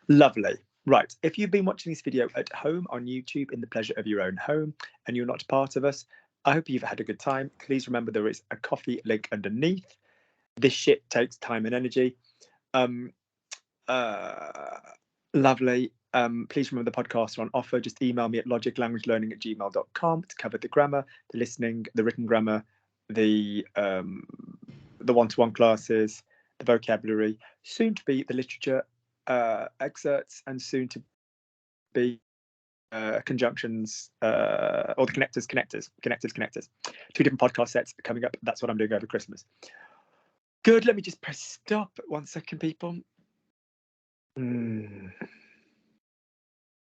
A: Lovely. Right. If you've been watching this video at home on YouTube in the pleasure of your own home and you're not part of us, I hope you've had a good time. Please remember there is a Kofi link underneath. This shit takes time and energy. Lovely. Please remember the podcasts are on offer. Just email me at logiclanguagelearning@gmail.com to cover the grammar, the listening, the written grammar, the one-to-one classes, the vocabulary, soon to be the literature excerpts, and soon to be conjunctions or the connectors. 2 different podcast sets coming up. That's what I'm doing over Christmas. Good. Let me just press stop. 1 second, people.